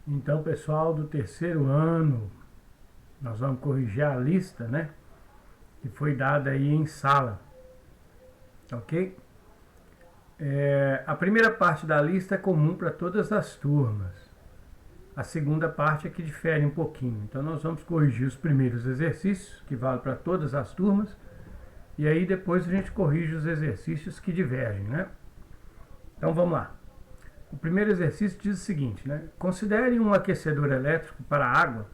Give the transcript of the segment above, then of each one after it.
Então, pessoal do terceiro ano, nós vamos corrigir a lista, né? Que foi dada aí em sala, ok? A primeira parte da lista é comum para todas as turmas. A segunda parte é que difere um pouquinho. Então, nós vamos corrigir os primeiros exercícios, que valem para todas as turmas, e aí depois a gente corrige os exercícios que divergem, né? Então, vamos lá. O primeiro exercício diz o seguinte, né? Considere um aquecedor elétrico para água,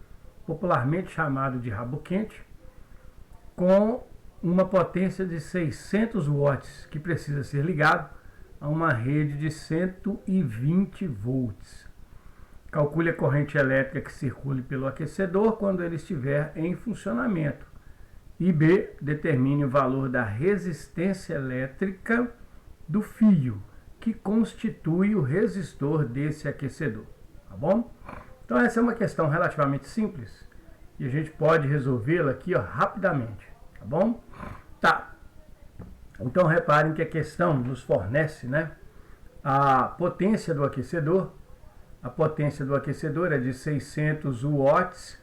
popularmente chamado de rabo quente, com uma potência de 600 watts, que precisa ser ligado a uma rede de 120 volts. Calcule a corrente elétrica que circule pelo aquecedor quando ele estiver em funcionamento. E B, determine o valor da resistência elétrica do fio que constitui o resistor desse aquecedor, tá bom? Então essa é uma questão relativamente simples e a gente pode resolvê-la aqui, ó, rapidamente, tá bom? Tá. Então reparem que a questão nos fornece, né, a potência do aquecedor. A potência do aquecedor é de 600 watts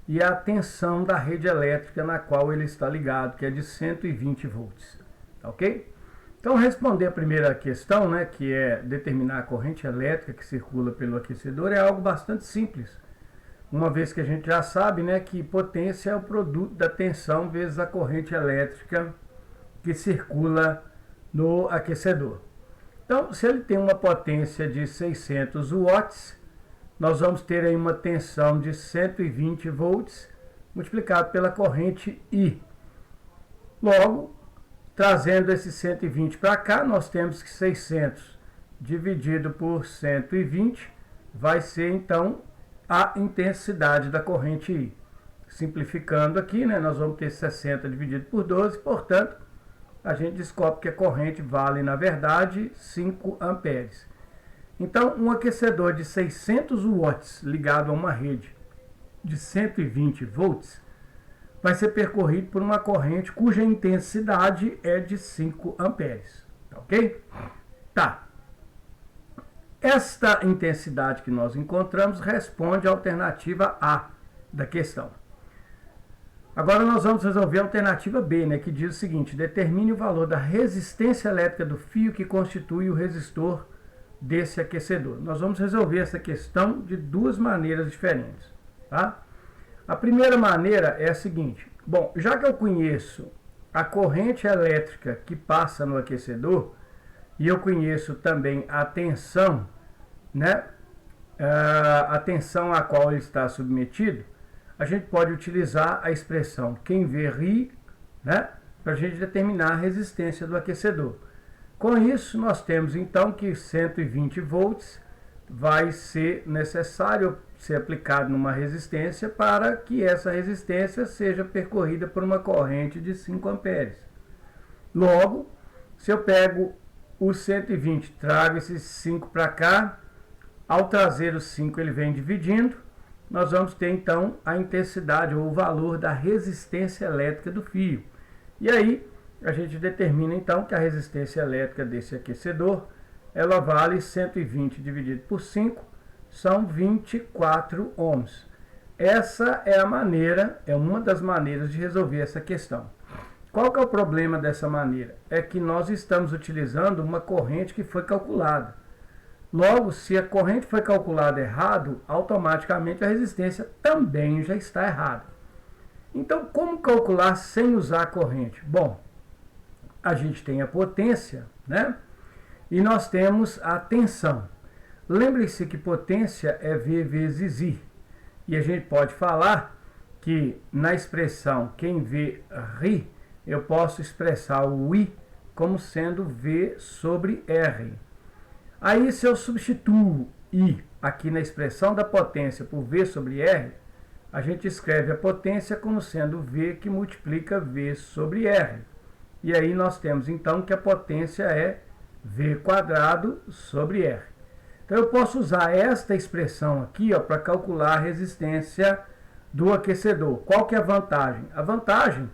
e a tensão da rede elétrica na qual ele está ligado, que é de 120 volts, tá ok? Então, responder a primeira questão, né, que é determinar a corrente elétrica que circula pelo aquecedor, é algo bastante simples. Uma vez que a gente já sabe, né, que potência é o produto da tensão vezes a corrente elétrica que circula no aquecedor. Então, se ele tem uma potência de 600 watts, nós vamos ter aí uma tensão de 120 volts multiplicado pela corrente I. Logo, trazendo esse 120 para cá, nós temos que 600 dividido por 120 vai ser então a intensidade da corrente I. Simplificando aqui, né, nós vamos ter 60 dividido por 12, portanto, a gente descobre que a corrente vale, na verdade, 5 amperes. Então, um aquecedor de 600 watts ligado a uma rede de 120 volts vai ser percorrido por uma corrente cuja intensidade é de 5 amperes. Tá ok? Tá. Esta intensidade que nós encontramos responde à alternativa A da questão. Agora nós vamos resolver a alternativa B, né, que diz o seguinte: determine o valor da resistência elétrica do fio que constitui o resistor desse aquecedor. Nós vamos resolver essa questão de duas maneiras diferentes, tá? A primeira maneira é a seguinte: bom, já que eu conheço a corrente elétrica que passa no aquecedor e eu conheço também a tensão, né, a tensão a qual ele está submetido, a gente pode utilizar a expressão quem vê ri, né, para a gente determinar a resistência do aquecedor. Com isso, nós temos então que 120 volts vai ser necessário ser aplicado numa resistência para que essa resistência seja percorrida por uma corrente de 5 amperes. Logo, se eu pego o 120, trago esses 5 para cá, ao trazer os 5 ele vem dividindo, nós vamos ter então a intensidade ou o valor da resistência elétrica do fio. E aí a gente determina então que a resistência elétrica desse aquecedor, ela vale 120 dividido por 5, são 24 ohms. Essa é a maneira, é uma das maneiras de resolver essa questão. Qual que é o problema dessa maneira? É que nós estamos utilizando uma corrente que foi calculada. Logo, se a corrente foi calculada errado, automaticamente a resistência também já está errada. Então, como calcular sem usar a corrente? Bom, a gente tem a potência, né? E nós temos a tensão. Lembre-se que potência é V vezes I. E a gente pode falar que na expressão quem vê ri, eu posso expressar o I como sendo V sobre R. Aí, se eu substituo I aqui na expressão da potência por V sobre R, a gente escreve a potência como sendo V que multiplica V sobre R. E aí nós temos então que a potência é V quadrado sobre R. Então eu posso usar esta expressão aqui para calcular a resistência do aquecedor. Qual que é a vantagem? A vantagem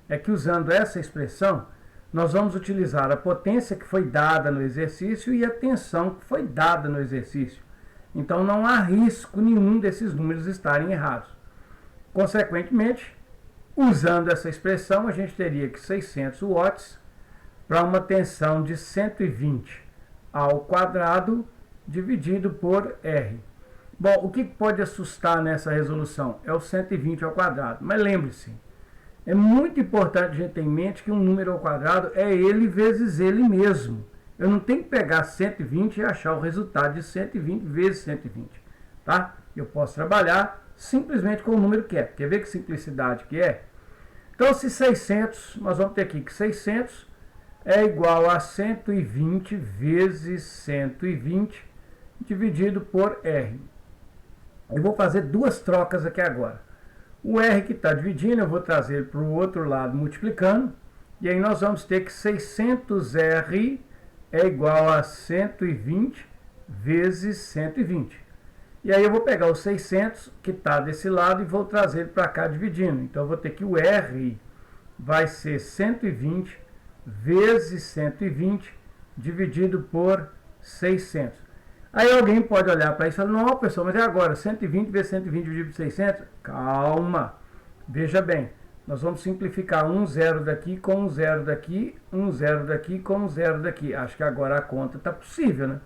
é que usando essa expressão, nós vamos utilizar a potência que foi dada no exercício e a tensão que foi dada no exercício. Então não há risco nenhum desses números estarem errados. Consequentemente, usando essa expressão, a gente teria que 600 watts para uma tensão de 120 ao quadrado dividido por R. Bom, o que pode assustar nessa resolução? É o 120 ao quadrado. Mas lembre-se, é muito importante a gente ter em mente que um número ao quadrado é ele vezes ele mesmo. Eu não tenho que pegar 120 e achar o resultado de 120 vezes 120. Tá? Eu posso trabalhar simplesmente com o número que é. Quer ver que simplicidade que é? Então, se 600, nós vamos ter aqui que 600 é igual a 120 vezes 120 dividido por R. Eu vou fazer duas trocas aqui agora. O R que está dividindo, eu vou trazer para o outro lado multiplicando. E aí nós vamos ter que 600R é igual a 120 vezes 120. E aí eu vou pegar o 600 que está desse lado e vou trazer para cá dividindo. Então eu vou ter que o R vai ser 120 vezes 120 dividido por 600. Aí alguém pode olhar para isso e falar, não, pessoal, mas é agora, 120 vezes 120 dividido por 600? Calma, veja bem, nós vamos simplificar um zero daqui com um zero daqui, um zero daqui com um zero daqui. Acho que agora a conta está possível, né?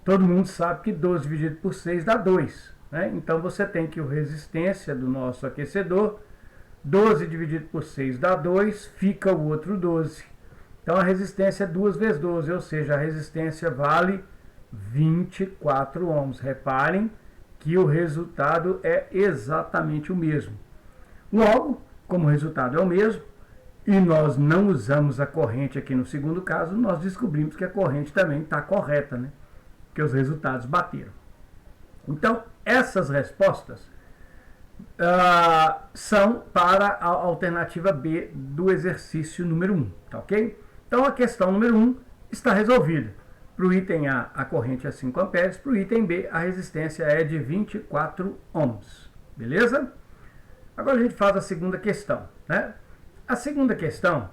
Todo mundo sabe que 12 dividido por 6 dá 2. Né? Então você tem que a resistência do nosso aquecedor, 12 dividido por 6 dá 2, fica o outro 12. Então a resistência é 2 vezes 12, ou seja, a resistência vale 24 ohms. Reparem que o resultado é exatamente o mesmo. Logo, como o resultado é o mesmo, e nós não usamos a corrente aqui no segundo caso, nós descobrimos que a corrente também está correta, né? Que os resultados bateram. Então, essas respostas são para a alternativa B do exercício número 1, tá ok? Então, a questão número 1 está resolvida. Para o item A, a corrente é 5 amperes, para o item B, a resistência é de 24 ohms, beleza? Agora a gente faz a segunda questão, né? A segunda questão,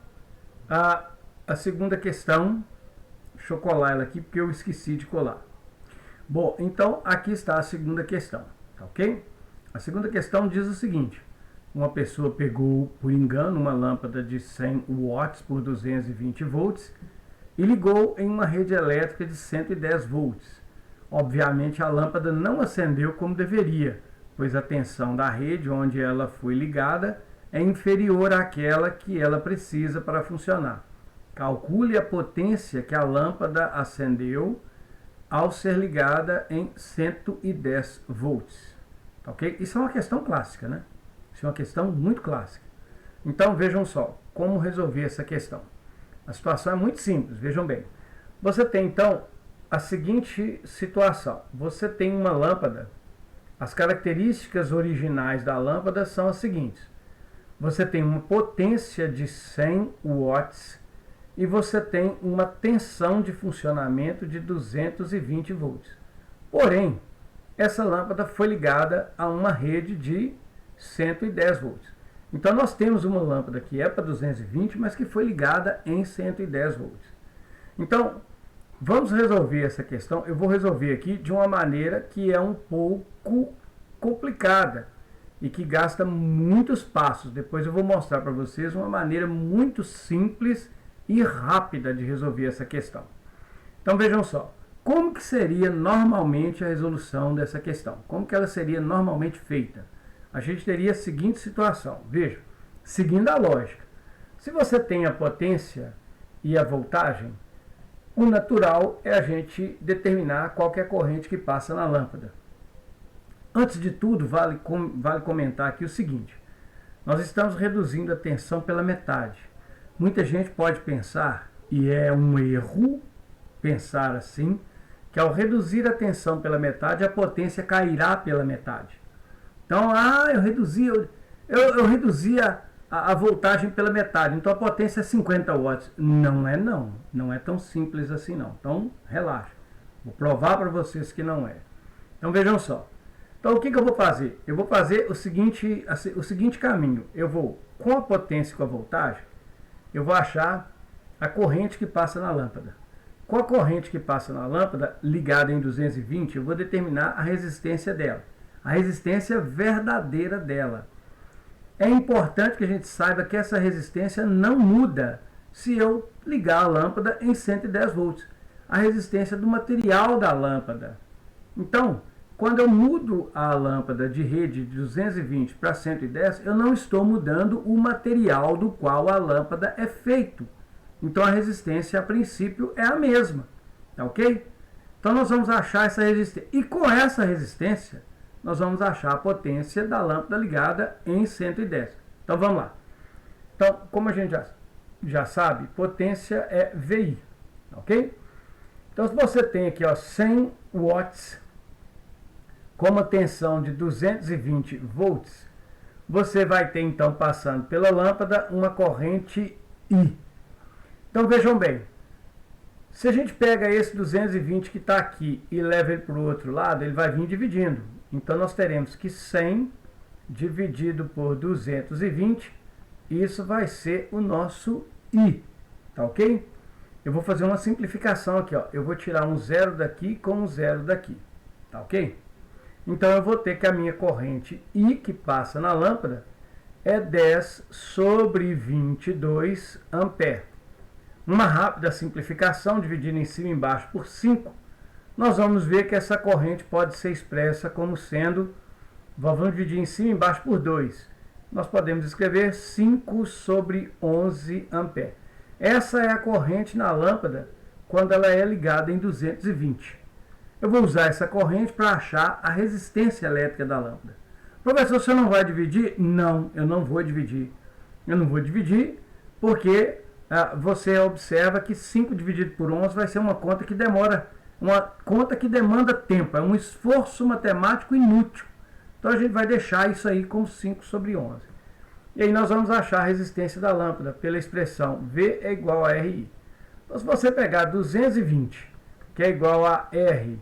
deixa eu colar ela aqui porque eu esqueci de colar. Bom, então aqui está a segunda questão, tá ok? A segunda questão diz o seguinte: uma pessoa pegou, por engano, uma lâmpada de 100 watts por 220 volts e ligou em uma rede elétrica de 110 volts. Obviamente a lâmpada não acendeu como deveria, pois a tensão da rede onde ela foi ligada é inferior àquela que ela precisa para funcionar. Calcule a potência que a lâmpada acendeu ao ser ligada em 110 volts. Ok? Isso é uma questão clássica, né? Isso é uma questão muito clássica. Então vejam só como resolver essa questão. A situação é muito simples, vejam bem. Você tem então a seguinte situação. Você tem uma lâmpada. As características originais da lâmpada são as seguintes. Você tem uma potência de 100 watts e você tem uma tensão de funcionamento de 220 volts. Porém, essa lâmpada foi ligada a uma rede de 110 volts. Então nós temos uma lâmpada que é para 220, mas que foi ligada em 110 volts. Então, vamos resolver essa questão. Eu vou resolver aqui de uma maneira que é um pouco complicada e que gasta muitos passos. Depois eu vou mostrar para vocês uma maneira muito simples e rápida de resolver essa questão. Então vejam só, como que seria normalmente a resolução dessa questão? Como que ela seria normalmente feita? A gente teria a seguinte situação, veja, seguindo a lógica. Se você tem a potência e a voltagem, o natural é a gente determinar qual que é a corrente que passa na lâmpada. Antes de tudo, vale comentar aqui o seguinte, nós estamos reduzindo a tensão pela metade. Muita gente pode pensar, e é um erro pensar assim, que ao reduzir a tensão pela metade, a potência cairá pela metade. Então, eu reduzi a voltagem pela metade, então a potência é 50 watts. Não é não, não é tão simples assim não. Então, relaxa. Vou provar para vocês que não é. Então, vejam só. Então, o que eu vou fazer? Eu vou fazer o seguinte caminho. Eu vou, com a potência e com a voltagem, eu vou achar a corrente que passa na lâmpada. com a corrente que passa na lâmpada ligada em 220, eu vou determinar a resistência dela, a resistência verdadeira dela. É importante que a gente saiba que essa resistência não muda se eu ligar a lâmpada em 110 volts. A resistência do material da lâmpada. Então, quando eu mudo a lâmpada de rede de 220 para 110, eu não estou mudando o material do qual a lâmpada é feito. Então a resistência a princípio é a mesma, tá ok? Então nós vamos achar essa resistência. E com essa resistência, nós vamos achar a potência da lâmpada ligada em 110. Então vamos lá. Então, como a gente já sabe, potência é VI, ok? Então se você tem aqui ó, 100 watts com uma tensão de 220 volts, você vai ter então passando pela lâmpada uma corrente I. Então vejam bem, se a gente pega esse 220 que está aqui e leva ele para o outro lado, ele vai vir dividindo. Então nós teremos que 100 dividido por 220, isso vai ser o nosso I, tá ok? Eu vou fazer uma simplificação aqui, ó. Eu vou tirar um zero daqui com um zero daqui, tá ok? Então eu vou ter que a minha corrente I que passa na lâmpada é 10 sobre 22 ampere. Uma rápida simplificação, dividindo em cima e embaixo por 5, nós vamos ver que essa corrente pode ser expressa como sendo, vamos dividir em cima e embaixo por 2. Nós podemos escrever 5 sobre 11 ampere. Essa é a corrente na lâmpada quando ela é ligada em 220. Eu vou usar essa corrente para achar a resistência elétrica da lâmpada. Professor, você não vai dividir? Não, eu não vou dividir. Eu não vou dividir porque você observa que 5 dividido por 11 vai ser uma conta que demanda tempo, é um esforço matemático inútil. Então a gente vai deixar isso aí com 5 sobre 11. E aí nós vamos achar a resistência da lâmpada pela expressão V é igual a RI. Então se você pegar 220, que é igual a R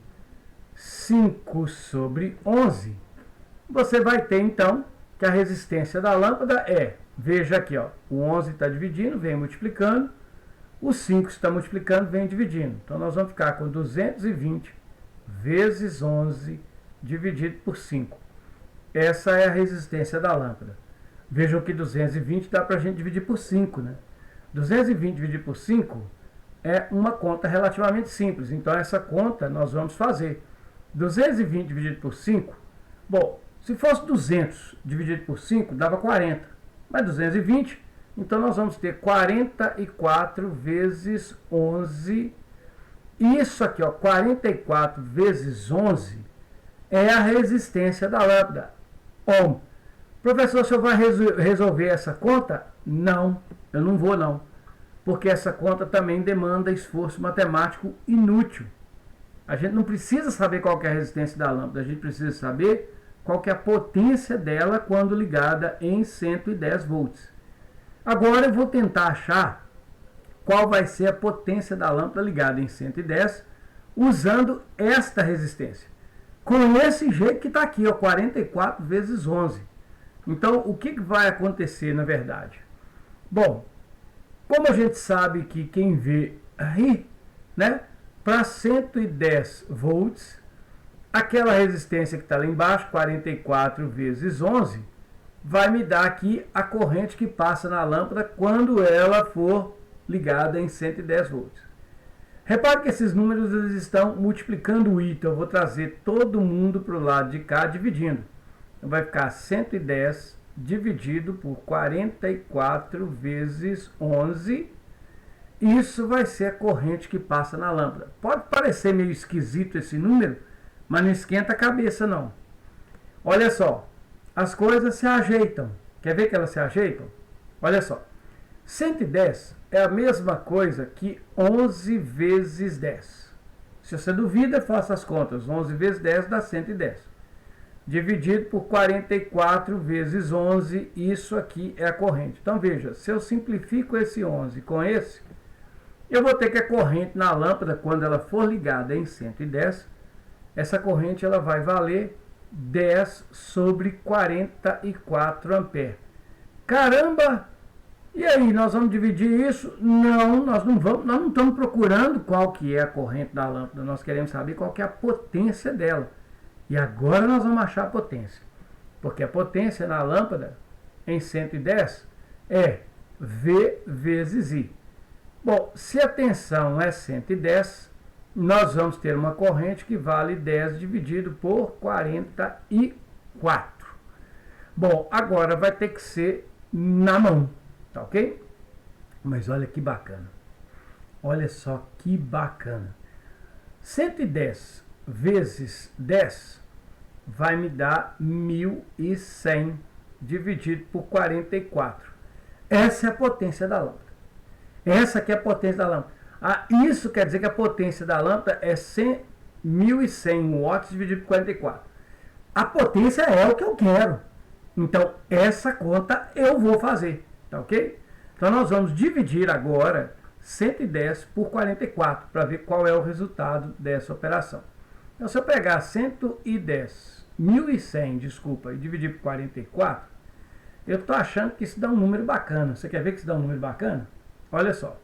5 sobre 11, você vai ter então que a resistência da lâmpada é, veja aqui, ó, o 11 está dividindo, vem multiplicando, o 5 está multiplicando, vem dividindo. Então nós vamos ficar com 220 vezes 11 dividido por 5. Essa é a resistência da lâmpada. Vejam que 220 dá para a gente dividir por 5, né? 220 dividido por 5 é uma conta relativamente simples. Então essa conta nós vamos fazer. 220 dividido por 5, bom, se fosse 200 dividido por 5, dava 40. Mas 220, então nós vamos ter 44 vezes 11. Isso aqui, ó, 44 vezes 11 é a resistência da lâmpada. Ohm. Professor, o senhor vai resolver essa conta? Não, eu não vou não. Porque essa conta também demanda esforço matemático inútil. A gente não precisa saber qual que é a resistência da lâmpada, a gente precisa saber qual que é a potência dela quando ligada em 110 volts. Agora eu vou tentar achar qual vai ser a potência da lâmpada ligada em 110 usando esta resistência. Com esse jeito que está aqui, ó, 44 vezes 11. Então, o que vai acontecer na verdade? Bom, como a gente sabe que quem vê ri, né, para 110 volts, aquela resistência que está lá embaixo, 44 vezes 11, vai me dar aqui a corrente que passa na lâmpada quando ela for ligada em 110 volts. Repare que esses números eles estão multiplicando o I, então eu vou trazer todo mundo para o lado de cá dividindo. Então vai ficar 110 dividido por 44 vezes 11. Isso vai ser a corrente que passa na lâmpada. Pode parecer meio esquisito esse número, mas não esquenta a cabeça não. Olha só, as coisas se ajeitam. Quer ver que elas se ajeitam? Olha só, 110 é a mesma coisa que 11 vezes 10. Se você duvida, faça as contas. 11 vezes 10 dá 110. Dividido por 44 vezes 11, isso aqui é a corrente. Então veja, se eu simplifico esse 11 com esse, eu vou ter que a corrente na lâmpada, quando ela for ligada em 110, essa corrente ela vai valer 10 sobre 44 ampere. Caramba! E aí, nós vamos dividir isso? Não, nós não estamos procurando qual que é a corrente da lâmpada, nós queremos saber qual que é a potência dela. E agora nós vamos achar a potência. Porque a potência na lâmpada, em 110, é V vezes I. Bom, se a tensão é 110, nós vamos ter uma corrente que vale 10 dividido por 44. Bom, agora vai ter que ser na mão, tá ok? Mas olha que bacana. Olha só que bacana. 110 vezes 10 vai me dar 1.100 dividido por 44. Essa é a potência da lâmpada. Essa aqui é a potência da lâmpada. Isso quer dizer que a potência da lâmpada é 1.100 watts dividido por 44. A potência é o que eu quero. Então, essa conta eu vou fazer. Tá ok? Então, nós vamos dividir agora 110 por 44 para ver qual é o resultado dessa operação. Então, se eu pegar 1.100, desculpa, e dividir por 44, eu estou achando que isso dá um número bacana. Você quer ver que isso dá um número bacana? Olha só.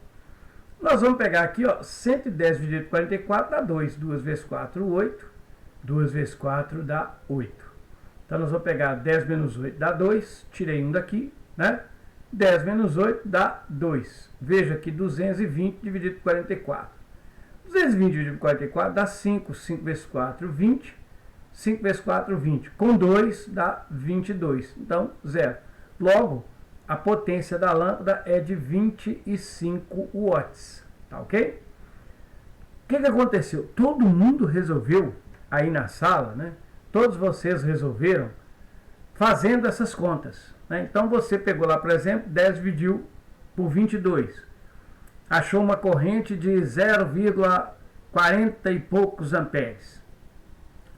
Nós vamos pegar aqui, ó, 110 dividido por 44 dá 2. 2 vezes 4, 8. 2 vezes 4 dá 8. Então, nós vamos pegar 10 menos 8 dá 2. Tirei um daqui, né? 10 menos 8 dá 2. Veja aqui, 220 dividido por 44. 220 dividido por 44 dá 5. 5 vezes 4, 20. 5 vezes 4, 20. Com 2 dá 22. Então, 0. Logo, a potência da lâmpada é de 25 watts. Tá ok? O que aconteceu? Todo mundo resolveu aí na sala, né? Todos vocês resolveram fazendo essas contas. Né? Então, você pegou lá, por exemplo, 10 dividiu por 22. Achou uma corrente de 0,40 e poucos amperes.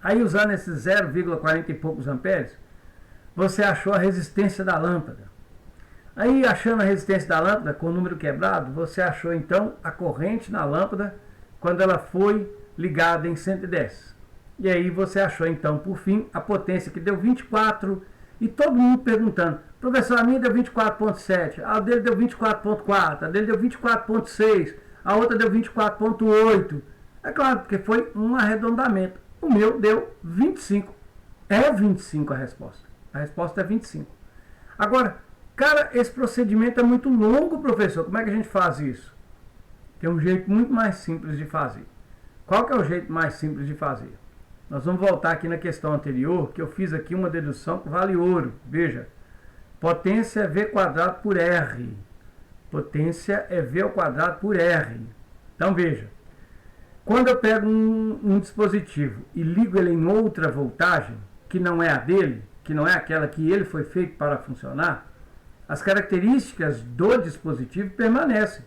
Aí, usando esses 0,40 e poucos amperes, você achou a resistência da lâmpada. Aí, achando a resistência da lâmpada com o número quebrado, você achou então a corrente na lâmpada quando ela foi ligada em 110. E aí você achou então, por fim, a potência que deu 24. E todo mundo perguntando, professor, a minha deu 24,7, a dele deu 24,4, a dele deu 24,6, a outra deu 24,8. É claro, porque foi um arredondamento. O meu deu 25. É 25 a resposta. A resposta é 25. Agora, cara, esse procedimento é muito longo, professor. Como é que a gente faz isso? Tem um jeito muito mais simples de fazer. Qual que é o jeito mais simples de fazer? Nós vamos voltar aqui na questão anterior, que eu fiz aqui uma dedução que vale ouro. Veja, potência é V quadrado por R. Potência é V ao quadrado por R. Então, veja, quando eu pego um dispositivo e ligo ele em outra voltagem, que não é a dele, que não é aquela que ele foi feito para funcionar, as características do dispositivo permanecem.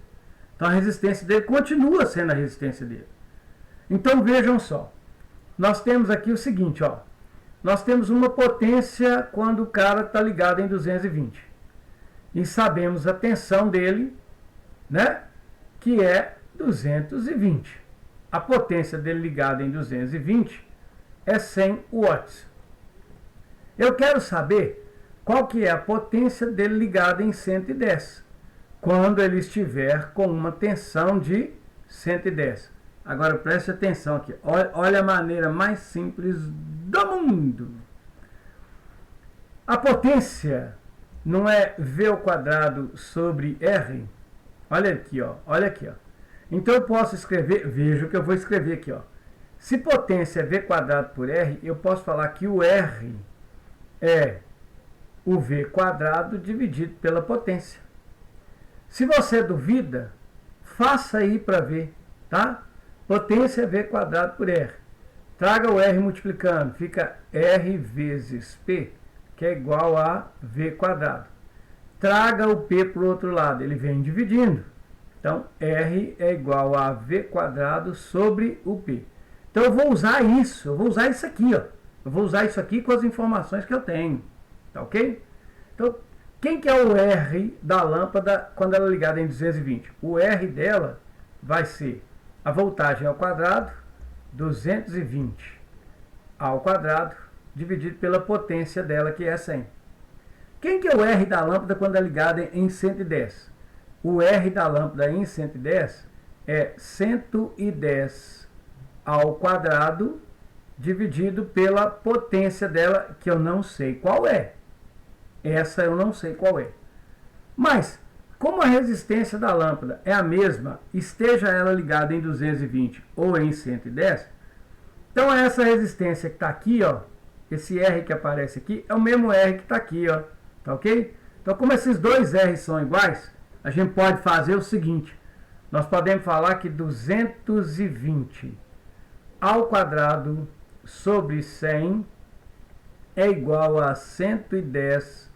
Então, a resistência dele continua sendo a resistência dele. Então, vejam só. Nós temos aqui o seguinte, ó. Nós temos uma potência quando o cara está ligado em 220. E sabemos a tensão dele, né? Que é 220. A potência dele ligada em 220 é 100 watts. Eu quero saber qual que é a potência dele ligada em 110. Quando ele estiver com uma tensão de 110. Agora preste atenção aqui. Olha a maneira mais simples do mundo. A potência não é V ao quadrado sobre R? Olha aqui, ó. Olha aqui, ó. Então eu posso escrever, veja o que eu vou escrever aqui, ó. Se potência é V quadrado por R, eu posso falar que o R é o V quadrado dividido pela potência. Se você duvida, faça aí para ver, tá? Potência é V quadrado por R. Traga o R multiplicando, fica R vezes P, que é igual a V quadrado. Traga o P para o outro lado, ele vem dividindo. Então, R é igual a V quadrado sobre o P. Então, eu vou usar isso, aqui, ó. Eu vou usar isso aqui com as informações que eu tenho, tá ok? Então, quem que é o R da lâmpada quando ela é ligada em 220? O R dela vai ser a voltagem ao quadrado, 220 ao quadrado, dividido pela potência dela, que é 100. Quem que é o R da lâmpada quando é ligada em 110? O R da lâmpada em 110 é 110 ao quadrado dividido pela potência dela, que eu não sei qual é. Essa eu não sei qual é. Mas, como a resistência da lâmpada é a mesma, esteja ela ligada em 220 ou em 110, então essa resistência que está aqui, ó, esse R que aparece aqui, é o mesmo R que está aqui, ó, tá ok? Então, como esses dois R são iguais, a gente pode fazer o seguinte, nós podemos falar que 220 ao quadrado sobre 100 é igual a 110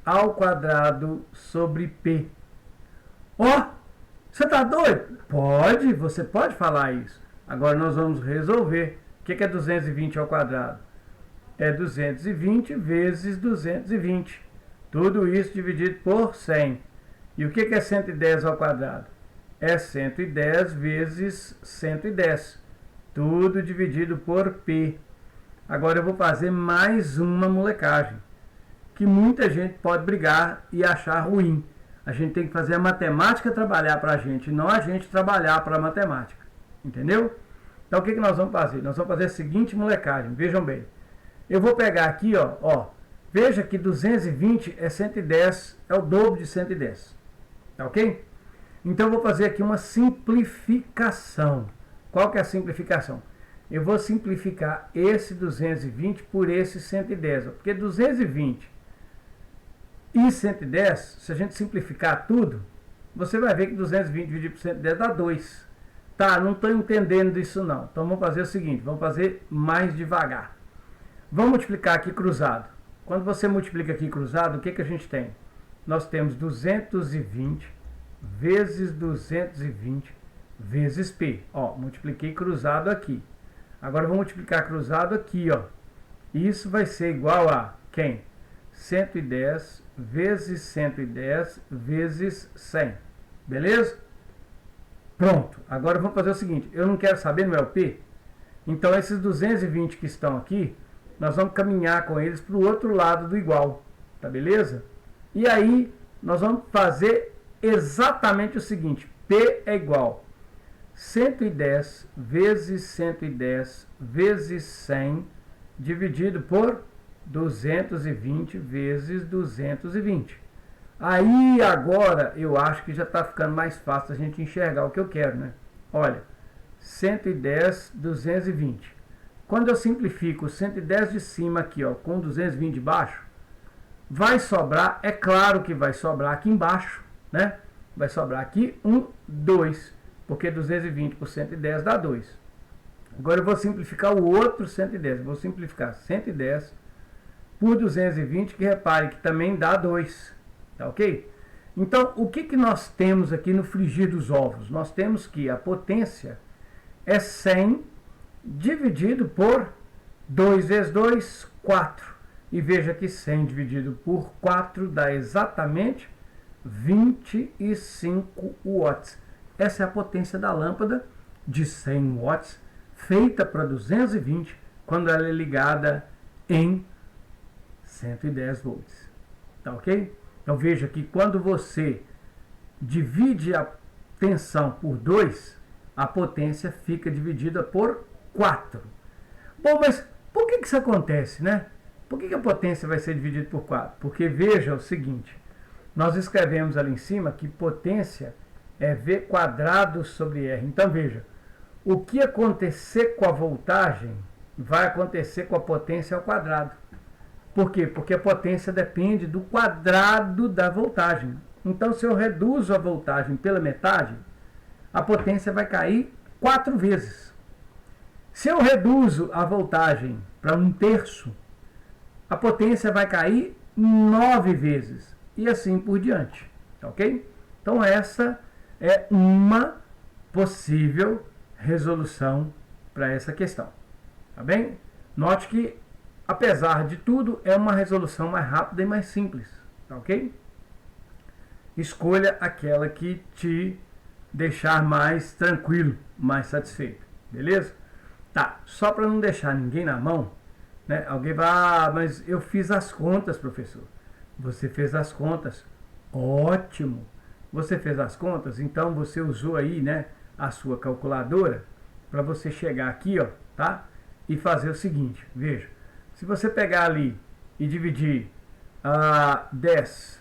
ao quadrado sobre P. Ó, você tá doido? Pode, você pode falar isso. Agora nós vamos resolver. O que é 220 ao quadrado? É 220 vezes 220. Tudo isso dividido por 100. E o que é 110 ao quadrado? É 110 vezes 110. Tudo dividido por P. Agora eu vou fazer mais uma molecagem, que muita gente pode brigar e achar ruim. A gente tem que fazer a matemática trabalhar para a gente, não a gente trabalhar para a matemática. Entendeu? Então o que nós vamos fazer? Nós vamos fazer a seguinte molecagem, vejam bem. Eu vou pegar aqui, ó, veja que 220 é 110, é o dobro de 110. Tá ok? Então eu vou fazer aqui uma simplificação. Qual que é a simplificação? Eu vou simplificar esse 220 por esse 110. Porque 220 e 110, se a gente simplificar tudo, você vai ver que 220 dividido por 110 dá 2. Tá, não estou entendendo disso não. Então vamos fazer o seguinte, vamos fazer mais devagar. Vamos multiplicar aqui cruzado. Quando você multiplica aqui cruzado, o que, que a gente tem? Nós temos 220 vezes 220 vezes P. Ó, multipliquei cruzado aqui. Agora eu vou multiplicar cruzado aqui, ó. Isso vai ser igual a quem? 110 vezes 110 vezes 100. Beleza? Pronto. Agora vamos fazer o seguinte. Eu não quero saber no LP. Então esses 220 que estão aqui, nós vamos caminhar com eles para o outro lado do igual. Tá beleza? E aí nós vamos fazer exatamente o seguinte. P é igual 110 vezes 110 vezes 100 dividido por 220 vezes 220. Aí agora eu acho que já está ficando mais fácil a gente enxergar o que eu quero, né? Olha, 110, 220. Quando eu simplifico 110 de cima aqui, ó, com 220 de baixo, vai sobrar, é claro que vai sobrar aqui embaixo, né? Vai sobrar aqui 2. Porque 220 por 110 dá 2. Agora eu vou simplificar o outro 110. Vou simplificar 110 por 220, que repare que também dá 2. Tá ok? Então, o que nós temos aqui no frigir dos ovos? Nós temos que a potência é 100 dividido por 2 vezes 2, 4. E veja que 100 dividido por 4 dá exatamente 25 watts. Essa é a potência da lâmpada de 100 watts, feita para 220, quando ela é ligada em 110 volts. Tá ok? Então veja que quando você divide a tensão por 2, a potência fica dividida por 4. Bom, mas por que isso acontece, né? Por que a potência vai ser dividida por 4? Porque veja o seguinte, nós escrevemos ali em cima que potência é V quadrado sobre R. Então veja, o que acontecer com a voltagem vai acontecer com a potência ao quadrado. Por quê? Porque a potência depende do quadrado da voltagem. Então se eu reduzo a voltagem pela metade, a potência vai cair 4 vezes. Se eu reduzo a voltagem para 1/3, a potência vai cair 9 vezes. E assim por diante. Ok? Então essa é uma possível resolução para essa questão. Tá bem? Note que, apesar de tudo, é uma resolução mais rápida e mais simples. Tá ok? Escolha aquela que te deixar mais tranquilo, mais satisfeito. Beleza? Tá, só para não deixar ninguém na mão, né? Alguém vai, mas eu fiz as contas, professor. Você fez as contas. Ótimo! Você fez as contas, então você usou aí, né, a sua calculadora para você chegar aqui, ó, tá? E fazer o seguinte, veja. Se você pegar ali e dividir 10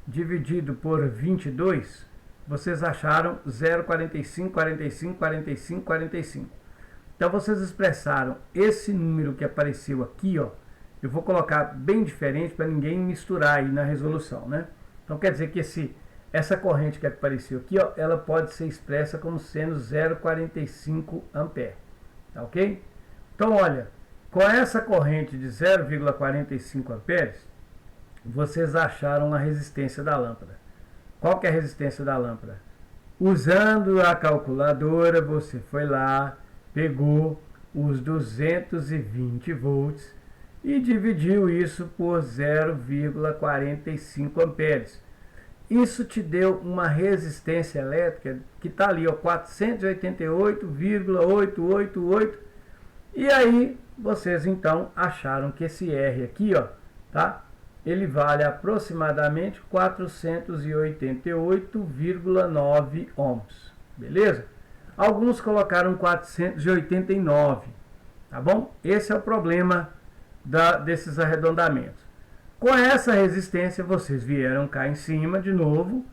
dividido por 22, vocês acharam 0,45, 45, 45, 45. Então vocês expressaram esse número que apareceu aqui, ó. Eu vou colocar bem diferente para ninguém misturar aí na resolução, né? Então quer dizer que essa corrente que apareceu aqui, ó, ela pode ser expressa como sendo 0,45 ampere, tá ok? Então olha, com essa corrente de 0,45 amperes, vocês acharam a resistência da lâmpada. Qual que é a resistência da lâmpada? Usando a calculadora, você foi lá, pegou os 220 volts e dividiu isso por 0,45 amperes. Isso te deu uma resistência elétrica que está ali, ó, 488,888. E aí, vocês então acharam que esse R aqui, ó, tá? Ele vale aproximadamente 488,9 ohms, beleza? Alguns colocaram 489, tá bom? Esse é o problema desses arredondamentos. Com essa resistência, vocês vieram cá em cima de novo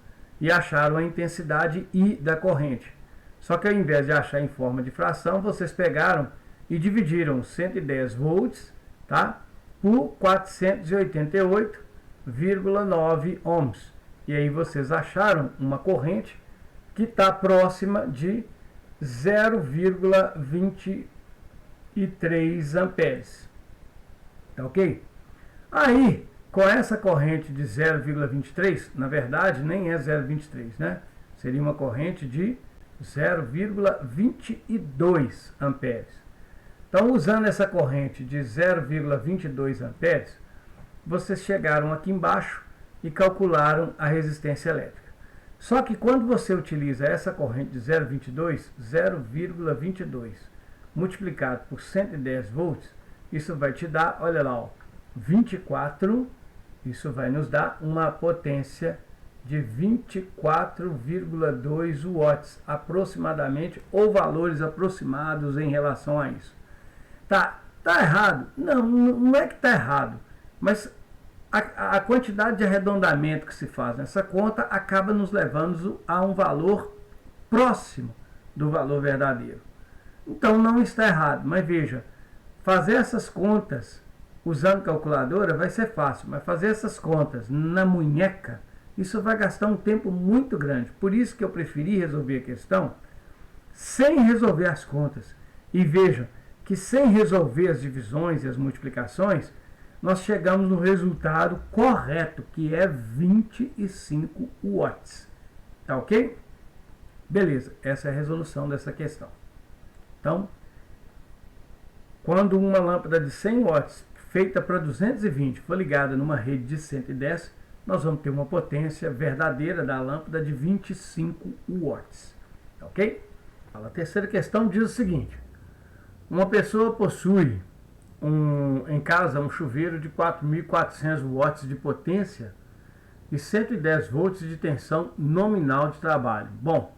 e acharam a intensidade I da corrente. Só que ao invés de achar em forma de fração, vocês pegaram e dividiram 110 volts, tá? Por 488,9 ohms. E aí vocês acharam uma corrente que está próxima de 0,23 amperes. Tá ok? Aí, com essa corrente de 0,23, na verdade nem é 0,23, né? Seria uma corrente de 0,22 amperes. Então, usando essa corrente de 0,22 amperes, vocês chegaram aqui embaixo e calcularam a resistência elétrica. Só que quando você utiliza essa corrente de 0,22 multiplicado por 110 volts, isso vai te dar, olha lá, ó, 24, isso vai nos dar uma potência de 24,2 watts aproximadamente, ou valores aproximados em relação a isso. Tá errado? Não é que tá errado, mas a quantidade de arredondamento que se faz nessa conta acaba nos levando a um valor próximo do valor verdadeiro. Então não está errado, mas veja, fazer essas contas usando calculadora vai ser fácil, mas fazer essas contas na munheca, isso vai gastar um tempo muito grande. Por isso que eu preferi resolver a questão sem resolver as contas. E veja que sem resolver as divisões e as multiplicações, nós chegamos no resultado correto, que é 25 watts. Tá ok? Beleza, essa é a resolução dessa questão. Então, quando uma lâmpada de 100 watts feita para 220 for ligada numa rede de 110, nós vamos ter uma potência verdadeira da lâmpada de 25 watts. Tá ok? A terceira questão diz o seguinte: uma pessoa possui em casa um chuveiro de 4.400 watts de potência e 110 volts de tensão nominal de trabalho. Bom,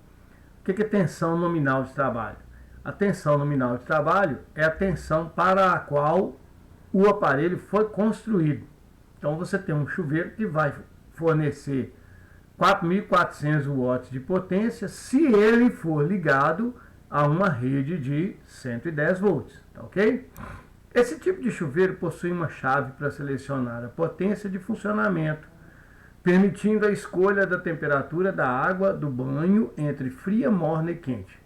o que é tensão nominal de trabalho? A tensão nominal de trabalho é a tensão para a qual o aparelho foi construído. Então você tem um chuveiro que vai fornecer 4.400 watts de potência se ele for ligado a uma rede de 110 volts, tá ok? Esse tipo de chuveiro possui uma chave para selecionar a potência de funcionamento, permitindo a escolha da temperatura da água do banho entre fria, morna e quente.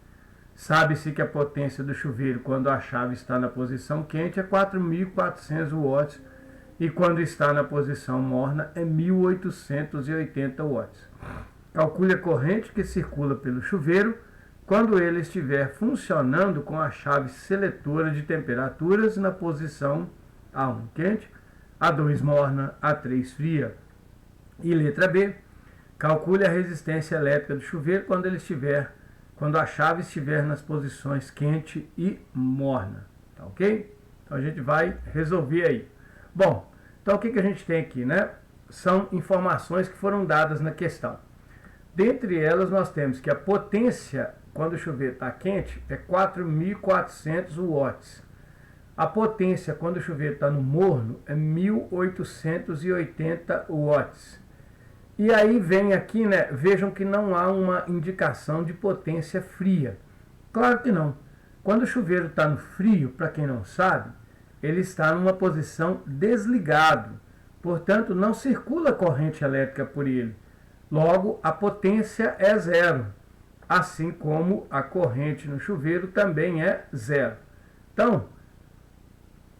Sabe-se que a potência do chuveiro quando a chave está na posição quente é 4.400 watts e quando está na posição morna é 1.880 watts. Calcule a corrente que circula pelo chuveiro quando ele estiver funcionando com a chave seletora de temperaturas na posição A1 quente, A2 morna, A3 fria. E letra B, calcule a resistência elétrica do chuveiro quando a chave estiver nas posições quente e morna. Tá ok? Então a gente vai resolver aí. Bom, então o que a gente tem aqui, né? são informações que foram dadas na questão. Dentre elas, nós temos que a potência, quando o chuveiro está quente, é 4.400 watts. A potência, quando o chuveiro está no morno, é 1.880 watts. E aí vem aqui, né? Vejam que não há uma indicação de potência fria. Claro que não. Quando o chuveiro está no frio, para quem não sabe, ele está numa posição desligado. Portanto, não circula corrente elétrica por ele. Logo, a potência é zero. Assim como a corrente no chuveiro também é zero. Então,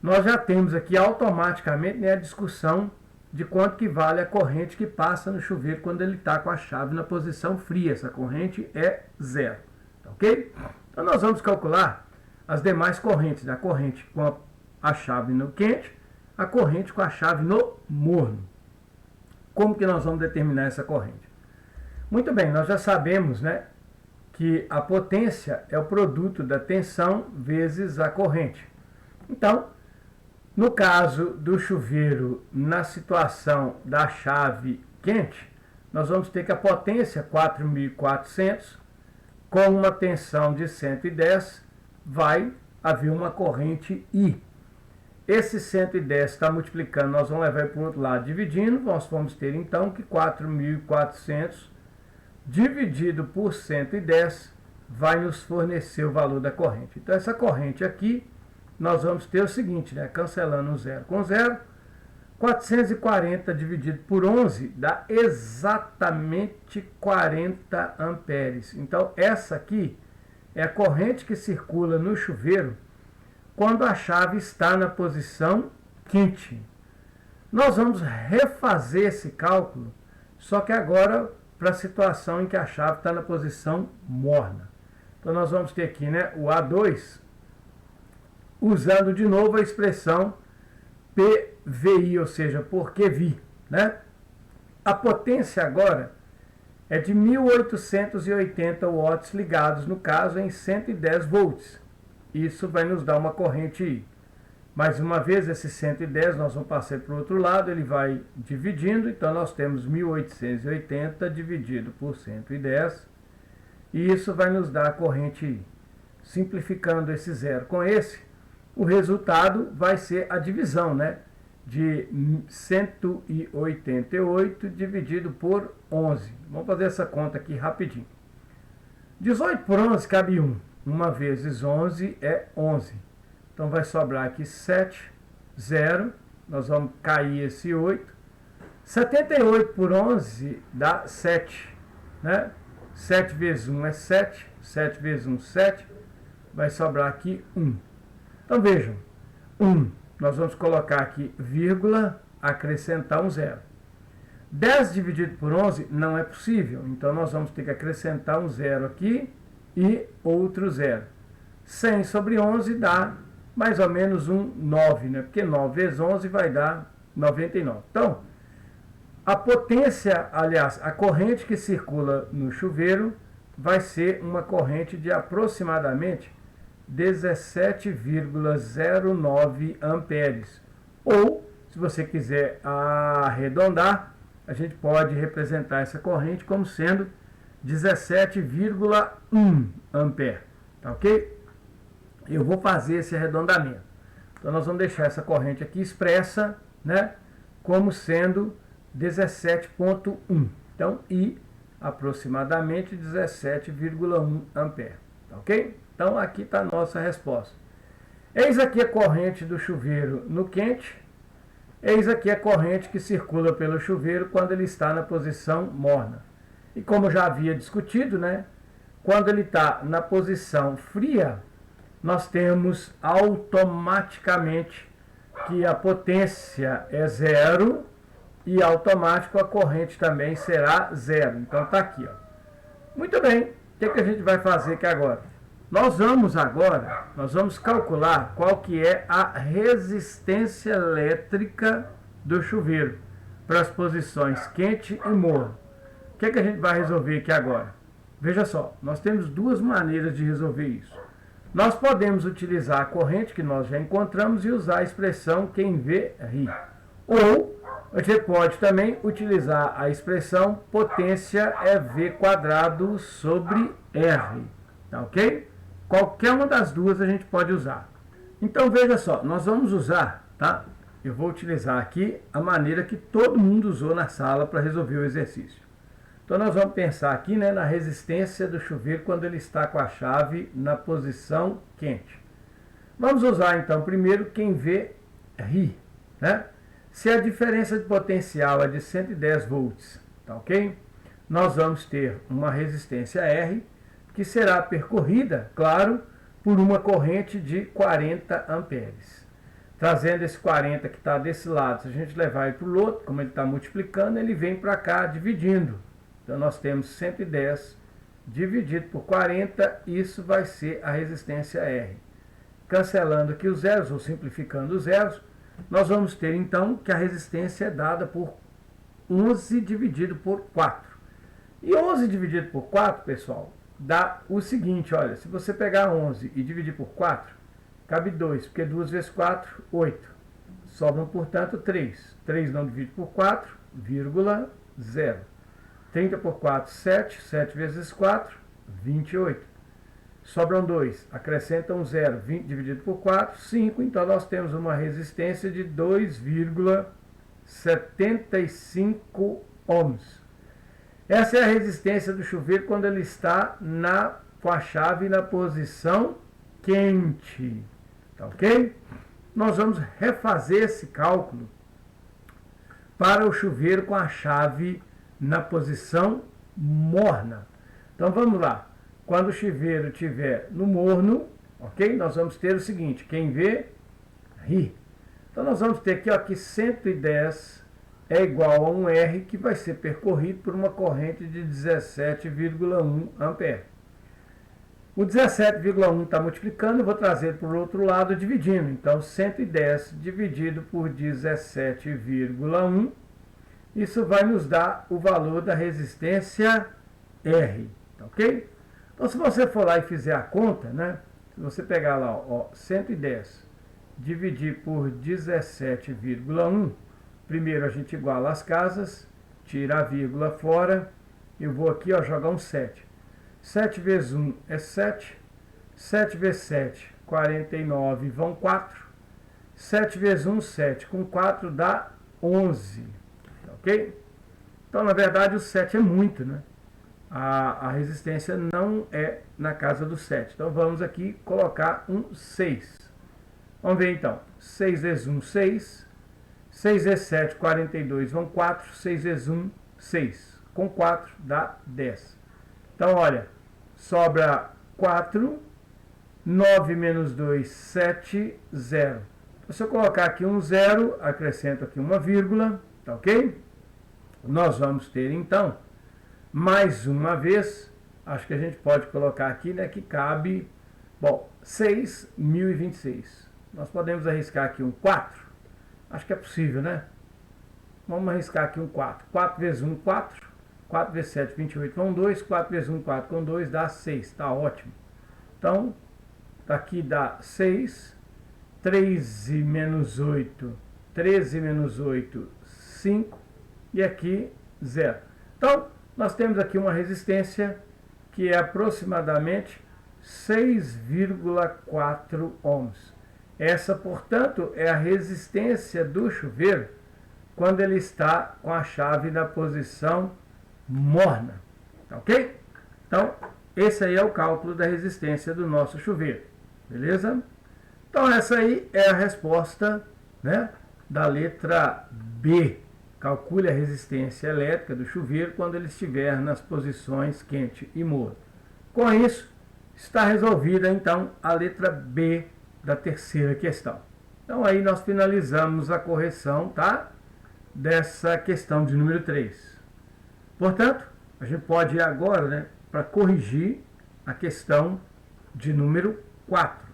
nós já temos aqui automaticamente, né, a discussão de quanto que vale a corrente que passa no chuveiro quando ele está com a chave na posição fria. Essa corrente é zero. Ok? Então nós vamos calcular as demais correntes. A corrente com a chave no quente, a corrente com a chave no morno. Como que nós vamos determinar essa corrente? Muito bem, nós já sabemos, né, que a potência é o produto da tensão vezes a corrente. Então, no caso do chuveiro, na situação da chave quente, nós vamos ter que a potência 4.400, com uma tensão de 110, vai haver uma corrente I. Esse 110 está multiplicando, nós vamos levar para o outro lado dividindo, nós vamos ter então que 4.400 dividido por 110 vai nos fornecer o valor da corrente. Então essa corrente aqui, nós vamos ter o seguinte, né? Cancelando 0 com 0, 440 dividido por 11 dá exatamente 40 amperes. Então essa aqui é a corrente que circula no chuveiro quando a chave está na posição quente. Nós vamos refazer esse cálculo, só que agora para a situação em que a chave está na posição morna. Então nós vamos ter aqui, né, o A2, usando de novo a expressão PVI, ou seja, por QVI, né? A potência agora é de 1.880 watts ligados, no caso, em 110 volts. Isso vai nos dar uma corrente I. Mais uma vez, esse 110 nós vamos passar para o outro lado, ele vai dividindo, então nós temos 1.880 dividido por 110, e isso vai nos dar a corrente I. Simplificando esse zero com esse, o resultado vai ser a divisão, né, de 188 dividido por 11. Vamos fazer essa conta aqui rapidinho. 18 por 11 cabe 1. 1 vezes 11 é 11. Então vai sobrar aqui 7, 0. Nós vamos cair esse 8. 78 por 11 dá 7. Né? 7 vezes 1 é 7. 7 vezes 1, 7. Vai sobrar aqui 1. Então vejam, 1. Nós vamos colocar aqui vírgula, acrescentar um 0. 10 dividido por 11 não é possível. Então nós vamos ter que acrescentar um 0 aqui e outro 0. 100 sobre 11 dá mais ou menos um 9, né? Porque 9 vezes 11 vai dar 99. Então, a potência, aliás, a corrente que circula no chuveiro vai ser uma corrente de aproximadamente 17,09 amperes. Ou, se você quiser arredondar, a gente pode representar essa corrente como sendo 17,1 ampere. Tá ok? Eu vou fazer esse arredondamento. Então nós vamos deixar essa corrente aqui expressa, né, como sendo 17,1. Então, I aproximadamente 17,1 ampere. Tá ok? Então aqui está a nossa resposta. Eis aqui a corrente do chuveiro no quente. Eis aqui a corrente que circula pelo chuveiro quando ele está na posição morna. E como eu já havia discutido, né, quando ele está na posição fria, nós temos automaticamente que a potência é zero e automático a corrente também será zero. Então está aqui, ó. Muito bem, o que a gente vai fazer aqui agora? Nós vamos calcular qual que é a resistência elétrica do chuveiro para as posições quente e morno. O que a gente vai resolver aqui agora? Veja só, nós temos duas maneiras de resolver isso. Nós podemos utilizar a corrente que nós já encontramos e usar a expressão quem vê ri. Ou Você pode também utilizar a expressão potência é V quadrado sobre R, tá ok? Qualquer uma das duas a gente pode usar. Então veja só, nós vamos usar, tá? Eu vou utilizar aqui a maneira que todo mundo usou na sala para resolver o exercício. Então nós vamos pensar aqui, né, na resistência do chuveiro quando ele está com a chave na posição quente. Vamos usar então primeiro quem vê ri, né? Se a diferença de potencial é de 110 volts, tá ok? Nós vamos ter uma resistência R que será percorrida, claro, por uma corrente de 40 amperes. Trazendo esse 40 que está desse lado, se a gente levar ele para o outro, como ele está multiplicando, ele vem para cá dividindo. Então nós temos 110 dividido por 40, isso vai ser a resistência R. Cancelando aqui os zeros, ou simplificando os zeros, nós vamos ter então que a resistência é dada por 11 dividido por 4. E 11 dividido por 4, pessoal, dá o seguinte, olha, se você pegar 11 e dividir por 4, cabe 2, porque 2 vezes 4, 8. Sobram, portanto, 3. 3 não divide por 4, vírgula 0. 30 por 4, 7. 7 vezes 4, 28. Sobram 2, acrescentam 0, 20 dividido por 4, 5. Então nós temos uma resistência de 2,75 ohms. Essa é a resistência do chuveiro quando ele está com a chave na posição quente. Tá ok? Nós vamos refazer esse cálculo para o chuveiro com a chave na posição morna. Então vamos lá. Quando o chuveiro estiver no morno, ok? Nós vamos ter o seguinte, quem vê, ri. Então nós vamos ter aqui, ó, que 110 é igual a um R que vai ser percorrido por uma corrente de 17,1 ampere. O 17,1 está multiplicando, eu vou trazer para o outro lado dividindo. Então 110 dividido por 17,1, isso vai nos dar o valor da resistência R, tá ok? Então, se você for lá e fizer a conta, né? Se você pegar lá, ó, 110 dividir por 17,1, primeiro a gente iguala as casas, tira a vírgula fora, eu vou aqui, ó, jogar um 7. 7 vezes 1 é 7, 7 vezes 7, 49, vão 4. 7 vezes 1, 7, com 4 dá 11, ok? Então, na verdade, o 7 é muito, né? A resistência não é na casa do 7. Então vamos aqui colocar um 6. Vamos ver então. 6 vezes 1, 6. 6 vezes 7, 42, vão 4. 6 vezes 1, 6. Com 4 dá 10. Então olha, sobra 4. 9 menos 2, 7, 0. Se eu colocar aqui um 0, acrescento aqui uma vírgula, tá ok? Nós vamos ter então, mais uma vez, acho que a gente pode colocar aqui, né, que cabe, bom, 6.026. Nós podemos arriscar aqui um 4. Acho que é possível, né? Vamos arriscar aqui um 4. 4 vezes 1, 4. 4 vezes 7, 28, vão 2. 4 vezes 1, 4 com 2, dá 6. Tá ótimo. Então, aqui dá 6. 13 menos 8. 13 menos 8, 5. E aqui, 0. Então, nós temos aqui uma resistência que é aproximadamente 6,4 ohms. Essa, portanto, é a resistência do chuveiro quando ele está com a chave na posição morna. Ok? Então, esse aí é o cálculo da resistência do nosso chuveiro. Beleza? Então, essa aí é a resposta, né, da letra B. Calcule a resistência elétrica do chuveiro quando ele estiver nas posições quente e morno. Com isso, está resolvida então a letra B da terceira questão. Então aí nós finalizamos a correção, tá, dessa questão de número 3. Portanto, a gente pode ir agora, né, para corrigir a questão de número 4.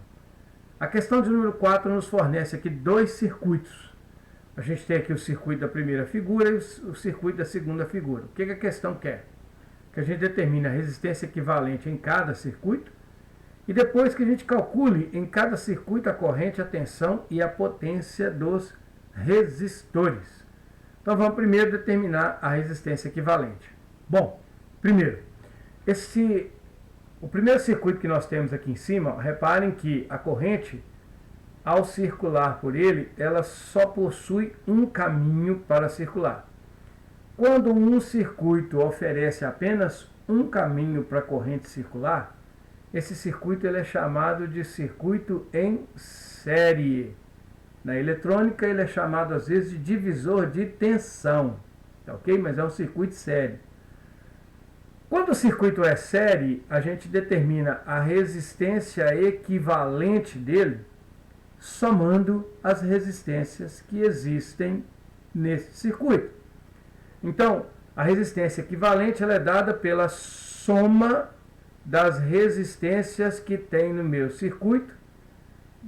A questão de número 4 nos fornece aqui dois circuitos. A gente tem aqui o circuito da primeira figura e o circuito da segunda figura. O que a questão quer? Que a gente determine a resistência equivalente em cada circuito e depois que a gente calcule em cada circuito a corrente, a tensão e a potência dos resistores. Então vamos primeiro determinar a resistência equivalente. Bom, primeiro, o primeiro circuito que nós temos aqui em cima, ó, reparem que a corrente, ao circular por ele, ela só possui um caminho para circular. Quando um circuito oferece apenas um caminho para a corrente circular, esse circuito ele é chamado de circuito em série. Na eletrônica ele é chamado às vezes de divisor de tensão, tá ok? Mas é um circuito série. Quando o circuito é série, a gente determina a resistência equivalente dele somando as resistências que existem nesse circuito. Então, a resistência equivalente ela é dada pela soma das resistências que tem no meu circuito,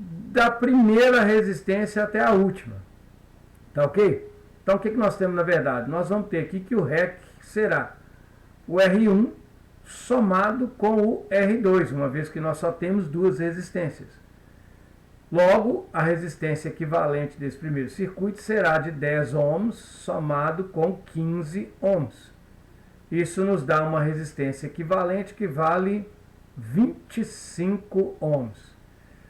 da primeira resistência até a última. Tá ok? Então, o que nós temos na verdade? Nós vamos ter aqui que o REC será o R1 somado com o R2, uma vez que nós só temos duas resistências. Logo, a resistência equivalente desse primeiro circuito será de 10 ohms somado com 15 ohms. Isso nos dá uma resistência equivalente que vale 25 ohms.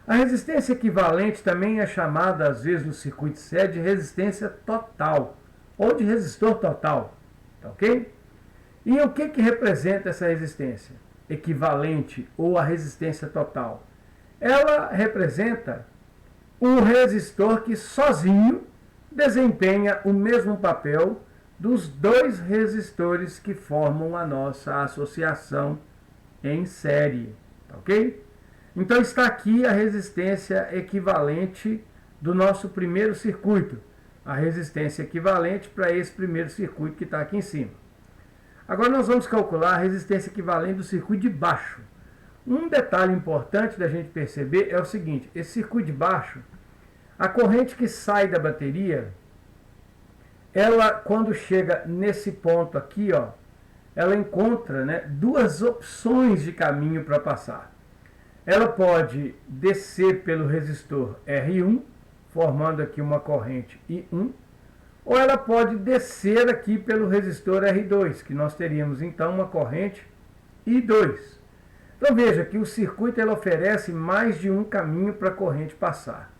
A resistência equivalente também é chamada, às vezes, no circuito série, de resistência total, ou de resistor total. Tá ok? E o que representa essa resistência equivalente ou a resistência total? Ela representa um resistor que sozinho desempenha o mesmo papel dos dois resistores que formam a nossa associação em série. Tá ok? Então está aqui a resistência equivalente do nosso primeiro circuito. A resistência equivalente para esse primeiro circuito que está aqui em cima. Agora nós vamos calcular a resistência equivalente do circuito de baixo. Um detalhe importante da gente perceber é o seguinte: esse circuito de baixo, a corrente que sai da bateria, ela quando chega nesse ponto aqui, ó, ela encontra, né, duas opções de caminho para passar. Ela pode descer pelo resistor R1, formando aqui uma corrente I1, ou ela pode descer aqui pelo resistor R2, que nós teríamos então uma corrente I2. Então veja que o circuito ele oferece mais de um caminho para a corrente passar.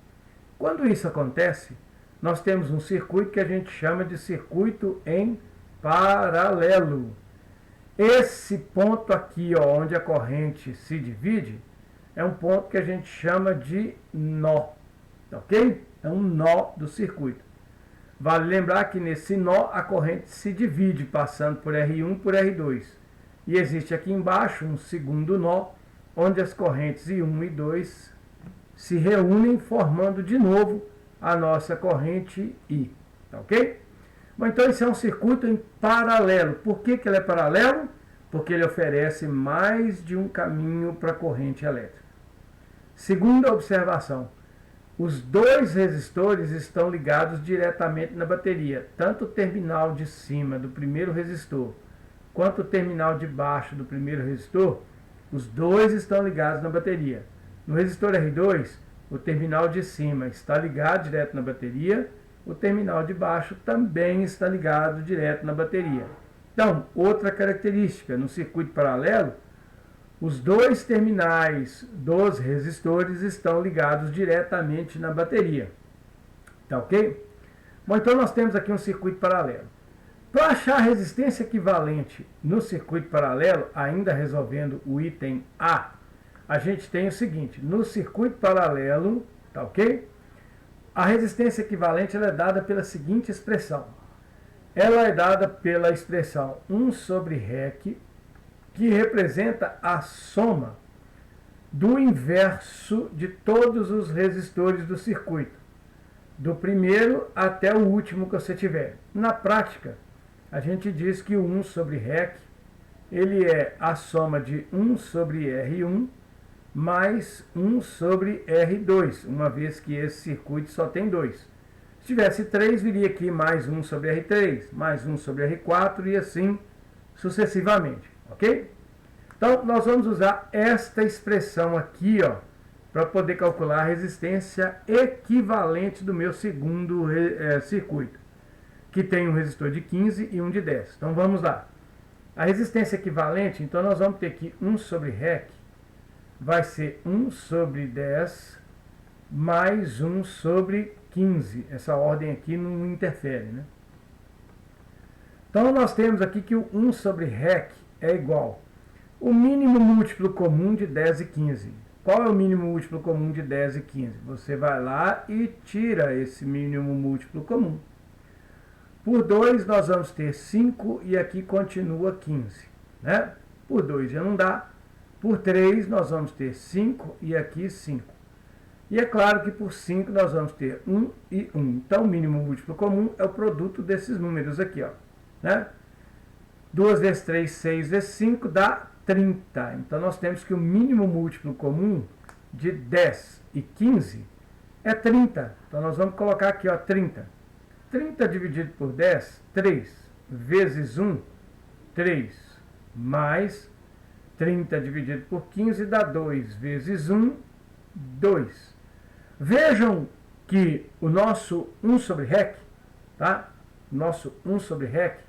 Quando isso acontece, nós temos um circuito que a gente chama de circuito em paralelo. Esse ponto aqui, ó, onde a corrente se divide, é um ponto que a gente chama de nó, ok? É um nó do circuito. Vale lembrar que nesse nó a corrente se divide, passando por R1 e por R2. E existe aqui embaixo um segundo nó, onde as correntes I1 e 2 se reúnem, formando de novo a nossa corrente I. Tá ok? Bom, então esse é um circuito em paralelo. Por que ele é paralelo? Porque ele oferece mais de um caminho para a corrente elétrica. Segunda observação: os dois resistores estão ligados diretamente na bateria. Tanto o terminal de cima do primeiro resistor, quanto o terminal de baixo do primeiro resistor, os dois estão ligados na bateria. No resistor R2, o terminal de cima está ligado direto na bateria, o terminal de baixo também está ligado direto na bateria. Então, outra característica, no circuito paralelo, os dois terminais dos resistores estão ligados diretamente na bateria. Tá ok? Bom, então nós temos aqui um circuito paralelo. Para achar a resistência equivalente no circuito paralelo, ainda resolvendo o item A, a gente tem o seguinte: no circuito paralelo, tá ok? A resistência equivalente ela é dada pela seguinte expressão. Ela é dada pela expressão 1 sobre REC, que representa a soma do inverso de todos os resistores do circuito, do primeiro até o último que você tiver. Na prática, a gente diz que o 1 sobre REC ele é a soma de 1 sobre R1 mais 1 sobre R2, uma vez que esse circuito só tem 2. Se tivesse 3, viria aqui mais 1 sobre R3, mais 1 sobre R4 e assim sucessivamente, ok? Então, nós vamos usar esta expressão aqui, ó, para poder calcular a resistência equivalente do meu segundo circuito, que tem um resistor de 15 e um de 10. Então vamos lá. A resistência equivalente, então nós vamos ter que 1 sobre REC vai ser 1 sobre 10 mais 1 sobre 15. Essa ordem aqui não interfere, né? Então nós temos aqui que o 1 sobre REC é igual o mínimo múltiplo comum de 10 e 15. Qual é o mínimo múltiplo comum de 10 e 15? Você vai lá e tira esse mínimo múltiplo comum. Por 2 nós vamos ter 5 e aqui continua 15. Né? Por 2 já não dá. Por 3 nós vamos ter 5 e aqui 5. E é claro que por 5 nós vamos ter 1 e 1. Então o mínimo múltiplo comum é o produto desses números aqui. Ó, né? 2 vezes 3, 6 vezes 5 dá 30. Então nós temos que o mínimo múltiplo comum de 10 e 15 é 30. Então nós vamos colocar aqui, ó, 30. 30 dividido por 10, 3 vezes 1, 3, mais 30 dividido por 15 dá 2 vezes 1, 2. Vejam que o nosso 1 sobre REC, tá? Nosso 1 sobre REC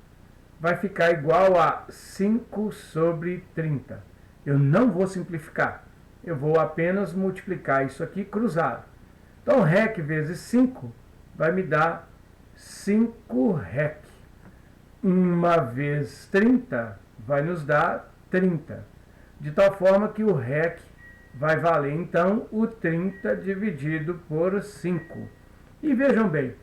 vai ficar igual a 5 sobre 30. Eu não vou simplificar. Eu vou apenas multiplicar isso aqui cruzado. Então, REC vezes 5 vai me dar 5 REC. 1 vezes 30 vai nos dar 30. De tal forma que o REC vai valer, então, o 30 dividido por 5. E vejam bem,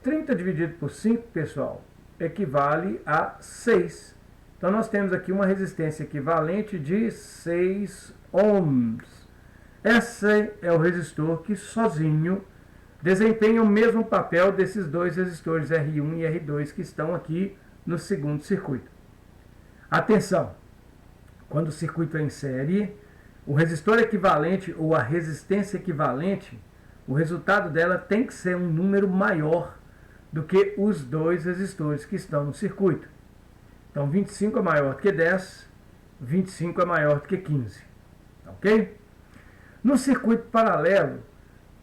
30 dividido por 5, pessoal, equivale a 6. Então, nós temos aqui uma resistência equivalente de 6 ohms. Esse é o resistor que sozinho desempenha o mesmo papel desses dois resistores R1 e R2 que estão aqui no segundo circuito. Atenção! Quando o circuito é em série, o resistor equivalente ou a resistência equivalente, o resultado dela tem que ser um número maior do que os dois resistores que estão no circuito. Então, 25 é maior do que 10, 25 é maior do que 15. Ok? No circuito paralelo,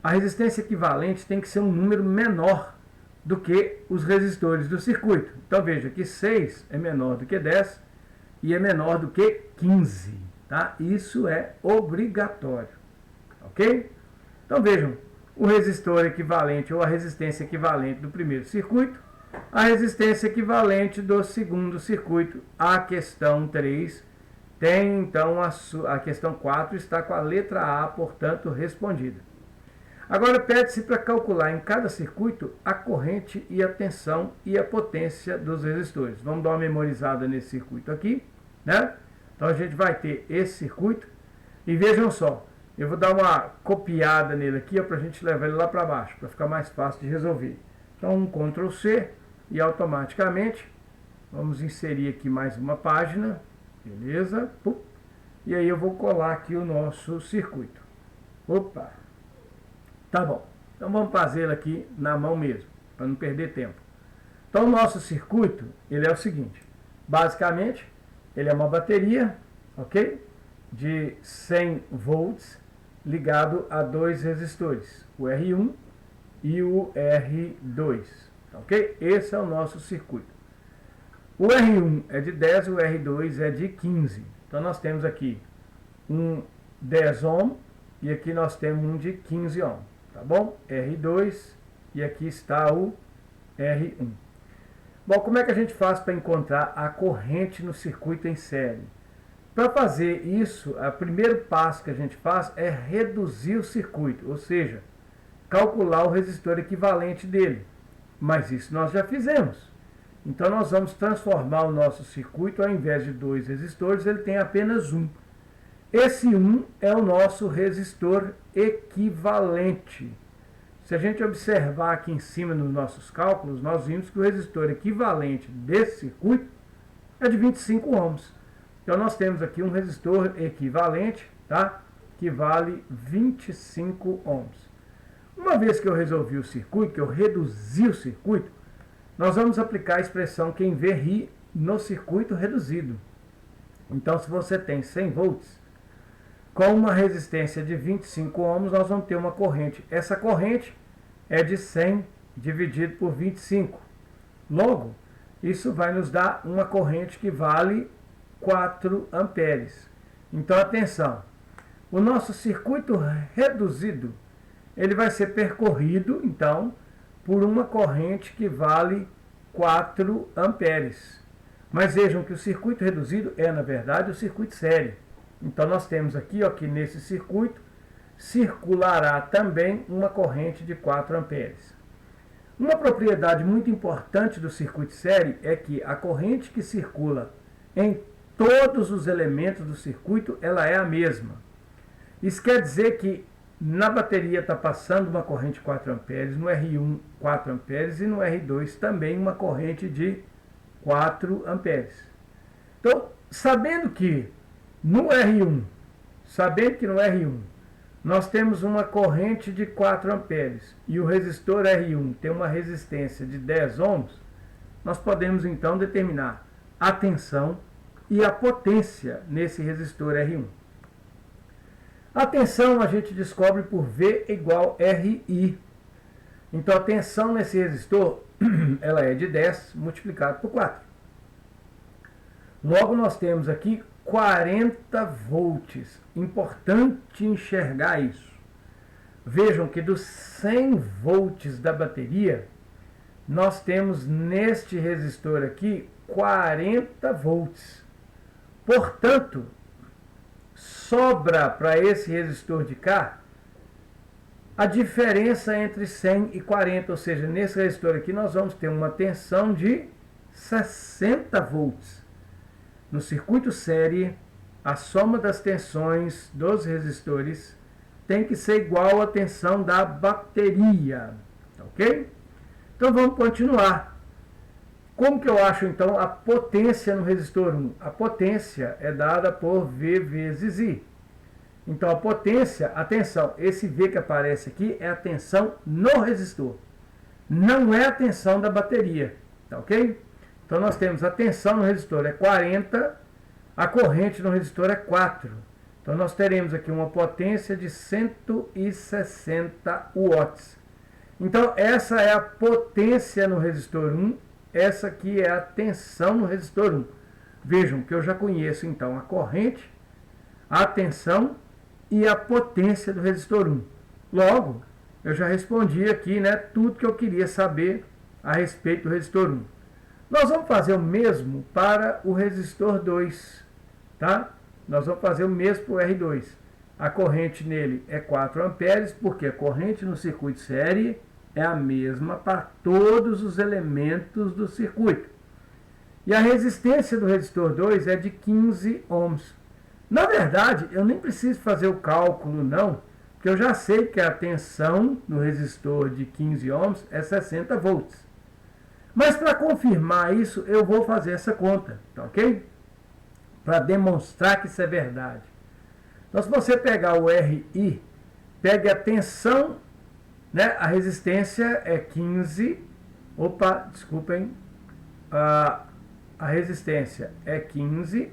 a resistência equivalente tem que ser um número menor do que os resistores do circuito. Então, veja que 6 é menor do que 10 e é menor do que 15. Tá? Isso é obrigatório. Ok? Então, vejam, o resistor equivalente ou a resistência equivalente do primeiro circuito, a resistência equivalente do segundo circuito, a questão 3 tem, então, a questão 4 está com a letra A, portanto, respondida. Agora, pede-se para calcular em cada circuito a corrente e a tensão e a potência dos resistores. Vamos dar uma memorizada nesse circuito aqui, né? Então, a gente vai ter esse circuito e vejam só, eu vou dar uma copiada nele aqui para a gente levar ele lá para baixo, para ficar mais fácil de resolver. Então, um Ctrl C e automaticamente vamos inserir aqui mais uma página, beleza? E aí eu vou colar aqui o nosso circuito. Opa! Tá bom, então vamos fazê-lo aqui na mão mesmo, para não perder tempo. Então o nosso circuito, ele é o seguinte, basicamente, ele é uma bateria, ok? De 100 volts, ligado a dois resistores, o R1 e o R2, ok? Esse é o nosso circuito. O R1 é de 10 e o R2 é de 15. Então nós temos aqui um 10 ohm e aqui nós temos um de 15 ohm. Tá bom? R2 e aqui está o R1. Bom, como é que a gente faz para encontrar a corrente no circuito em série? Para fazer isso, o primeiro passo que a gente faz é reduzir o circuito, ou seja, calcular o resistor equivalente dele. Mas isso nós já fizemos. Então nós vamos transformar o nosso circuito, ao invés de dois resistores, ele tem apenas um. Esse 1 é o nosso resistor equivalente. Se a gente observar aqui em cima nos nossos cálculos, nós vimos que o resistor equivalente desse circuito é de 25 ohms. Então nós temos aqui um resistor equivalente, tá? Que vale 25 ohms. Uma vez que eu resolvi o circuito, que eu reduzi o circuito, nós vamos aplicar a expressão quem vê ri no circuito reduzido. Então, se você tem 100 volts, com uma resistência de 25 ohms, nós vamos ter uma corrente. Essa corrente é de 100 dividido por 25. Logo, isso vai nos dar uma corrente que vale 4 amperes. Então, atenção, o nosso circuito reduzido, ele vai ser percorrido, então, por uma corrente que vale 4 amperes. Mas vejam que o circuito reduzido é, na verdade, o circuito série. Então, nós temos aqui, ó, que nesse circuito circulará também uma corrente de 4 amperes. Uma propriedade muito importante do circuito série é que a corrente que circula em todos os elementos do circuito, ela é a mesma. Isso quer dizer que na bateria está passando uma corrente de 4 amperes, no R1 4 amperes e no R2 também uma corrente de 4 amperes. Então, sabendo que no R1 nós temos uma corrente de 4 amperes e o resistor R1 tem uma resistência de 10 ohms, nós podemos então determinar a tensão e a potência nesse resistor R1. A tensão a gente descobre por V igual RI. Então a tensão nesse resistor ela é de 10 multiplicado por 4. Logo nós temos aqui 40 volts. Importante enxergar isso. Vejam que dos 100 volts da bateria, nós temos neste resistor aqui 40 volts. Portanto, sobra para esse resistor de cá a diferença entre 100 e 40, ou seja, nesse resistor aqui nós vamos ter uma tensão de 60 volts. No circuito série, a soma das tensões dos resistores tem que ser igual à tensão da bateria, ok? Então vamos continuar. Como que eu acho então a potência no resistor 1? A potência é dada por V vezes I. Então a potência, atenção, esse V que aparece aqui é a tensão no resistor. Não é a tensão da bateria, tá ok? Então nós temos a tensão no resistor é 40, a corrente no resistor é 4. Então nós teremos aqui uma potência de 160 watts. Então essa é a potência no resistor 1, essa aqui é a tensão no resistor 1. Vejam que eu já conheço então a corrente, a tensão e a potência do resistor 1. Logo, eu já respondi aqui, né, tudo que eu queria saber a respeito do resistor 1. Nós vamos fazer o mesmo para o resistor 2, tá? Nós vamos fazer o mesmo para o R2. A corrente nele é 4 amperes, porque a corrente no circuito série é a mesma para todos os elementos do circuito. E a resistência do resistor 2 é de 15 ohms. Na verdade, eu nem preciso fazer o cálculo não, porque eu já sei que a tensão no resistor de 15 ohms é 60 volts. Mas para confirmar isso, eu vou fazer essa conta, tá ok? Para demonstrar que isso é verdade. Então, se você pegar o RI, pegue a tensão, né? A resistência é 15, a resistência é 15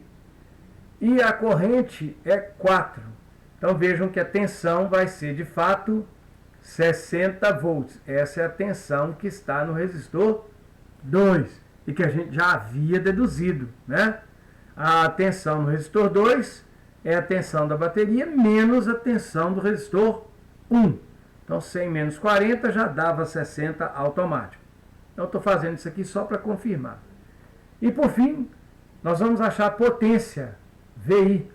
e a corrente é 4. Então vejam que a tensão vai ser de fato 60 volts. Essa é a tensão que está no resistor 2 e que a gente já havia deduzido, né? A tensão no resistor 2 é a tensão da bateria menos a tensão do resistor 1. Então 100 menos 40 já dava 60 automático. Então estou fazendo isso aqui só para confirmar. E por fim, nós vamos achar a potência, VI.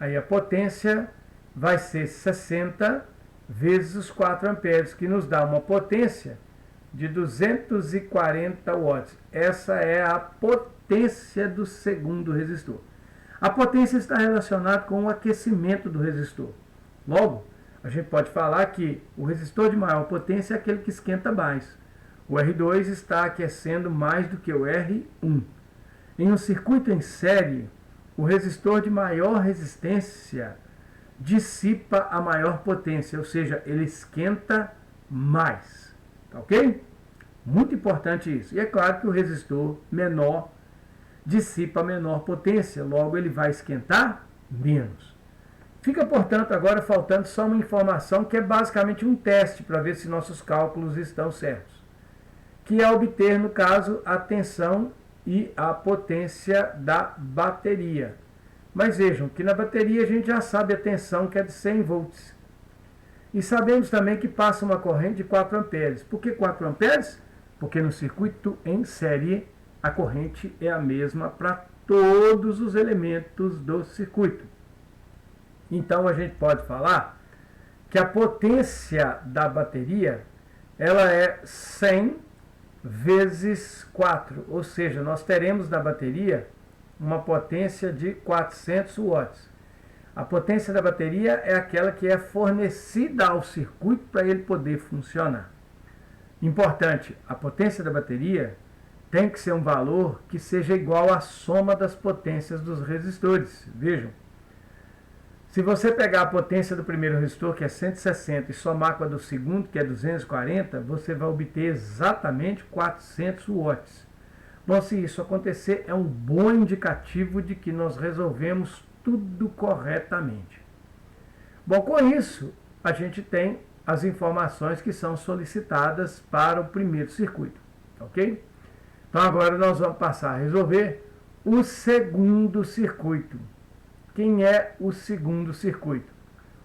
Aí a potência vai ser 60 vezes os 4 amperes, que nos dá uma potência de 240 watts. Essa é a potência do segundo resistor. A potência está relacionada com o aquecimento do resistor. Logo, a gente pode falar que o resistor de maior potência é aquele que esquenta mais. O R2 está aquecendo mais do que o R1. Em um circuito em série, o resistor de maior resistência dissipa a maior potência, ou seja, ele esquenta mais. Tá ok? Muito importante isso. E é claro que o resistor menor dissipa a menor potência, logo ele vai esquentar menos. Fica, portanto, agora faltando só uma informação que é basicamente um teste para ver se nossos cálculos estão certos. que é obter, no caso, a tensão e a potência da bateria. Mas vejam que na bateria a gente já sabe a tensão, que é de 100 volts. E sabemos também que passa uma corrente de 4 amperes. Por que 4 amperes? Porque no circuito em série a corrente é a mesma para todos os elementos do circuito. Então a gente pode falar que a potência da bateria ela é 100 vezes 4, ou seja, nós teremos na bateria uma potência de 400 watts. A potência da bateria é aquela que é fornecida ao circuito para ele poder funcionar. Importante, a potência da bateria tem que ser um valor que seja igual à soma das potências dos resistores. Vejam, se você pegar a potência do primeiro resistor, que é 160, e somar com a do segundo, que é 240, você vai obter exatamente 400 watts. Bom, se isso acontecer, é um bom indicativo de que nós resolvemos tudo corretamente. Bom, com isso, a gente tem as informações que são solicitadas para o primeiro circuito, ok? Então agora nós vamos passar a resolver o segundo circuito. Quem é o segundo circuito?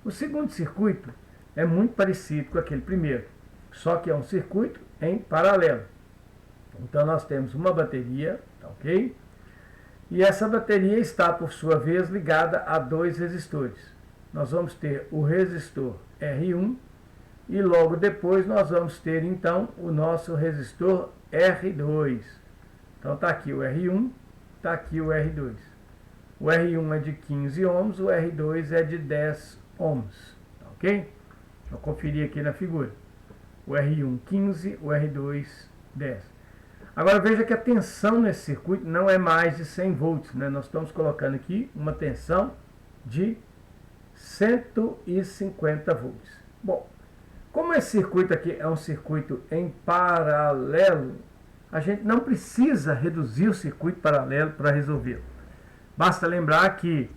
O segundo circuito é muito parecido com aquele primeiro, só que é um circuito em paralelo. Então nós temos uma bateria, ok? E essa bateria está, por sua vez, ligada a 2 resistores. Nós vamos ter o resistor R1 e logo depois nós vamos ter então o nosso resistor R2. Então está aqui o R1, está aqui o R2. O R1 é de 15 ohms, o R2 é de 10 ohms, ok? Vou conferir aqui na figura. O R1 15, o R2 10. Agora veja que a tensão nesse circuito não é mais de 100 volts, né? Nós estamos colocando aqui uma tensão de 150 volts. Bom, como esse circuito aqui é um circuito em paralelo, a gente não precisa reduzir o circuito paralelo para resolvê-lo. Basta lembrar que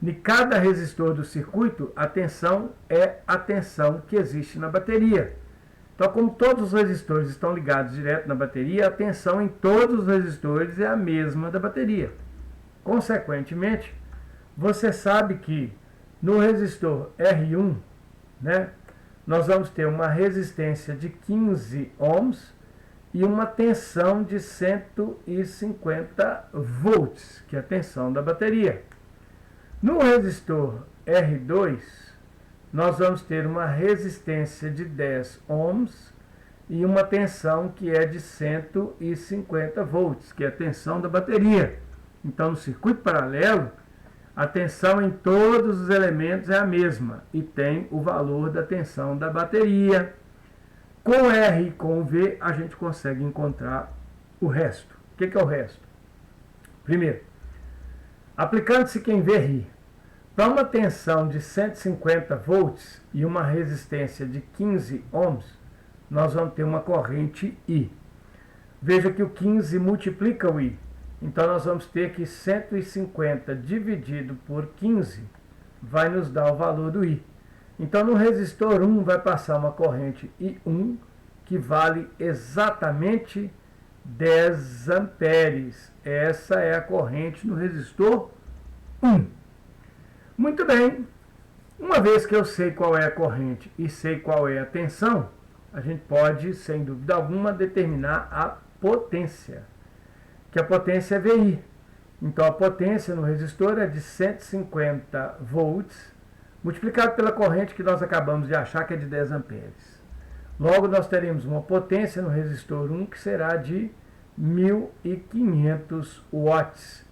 em cada resistor do circuito, a tensão é a tensão que existe na bateria. Então, como todos os resistores estão ligados direto na bateria, a tensão em todos os resistores é a mesma da bateria. Consequentemente, você sabe que no resistor R1, né, nós vamos ter uma resistência de 15 ohms e uma tensão de 150 volts, que é a tensão da bateria. No resistor R2, nós vamos ter uma resistência de 10 ohms e uma tensão que é de 150 volts, que é a tensão da bateria. Então, no circuito paralelo, a tensão em todos os elementos é a mesma e tem o valor da tensão da bateria. Com R e com V, a gente consegue encontrar o resto. O que é o resto? Primeiro, aplicando-se quem vê ri. Para uma tensão de 150 volts e uma resistência de 15 ohms, nós vamos ter uma corrente I. Veja que o 15 multiplica o I. Então nós vamos ter que 150 dividido por 15 vai nos dar o valor do I. Então no resistor 1 vai passar uma corrente I1 que vale exatamente 10 amperes. Essa é a corrente no resistor 1. Muito bem, uma vez que eu sei qual é a corrente e sei qual é a tensão, a gente pode, sem dúvida alguma, determinar a potência, que a potência é VI. Então a potência no resistor é de 150 volts, multiplicado pela corrente que nós acabamos de achar, que é de 10 amperes. Logo, nós teremos uma potência no resistor 1 que será de 1.500 watts.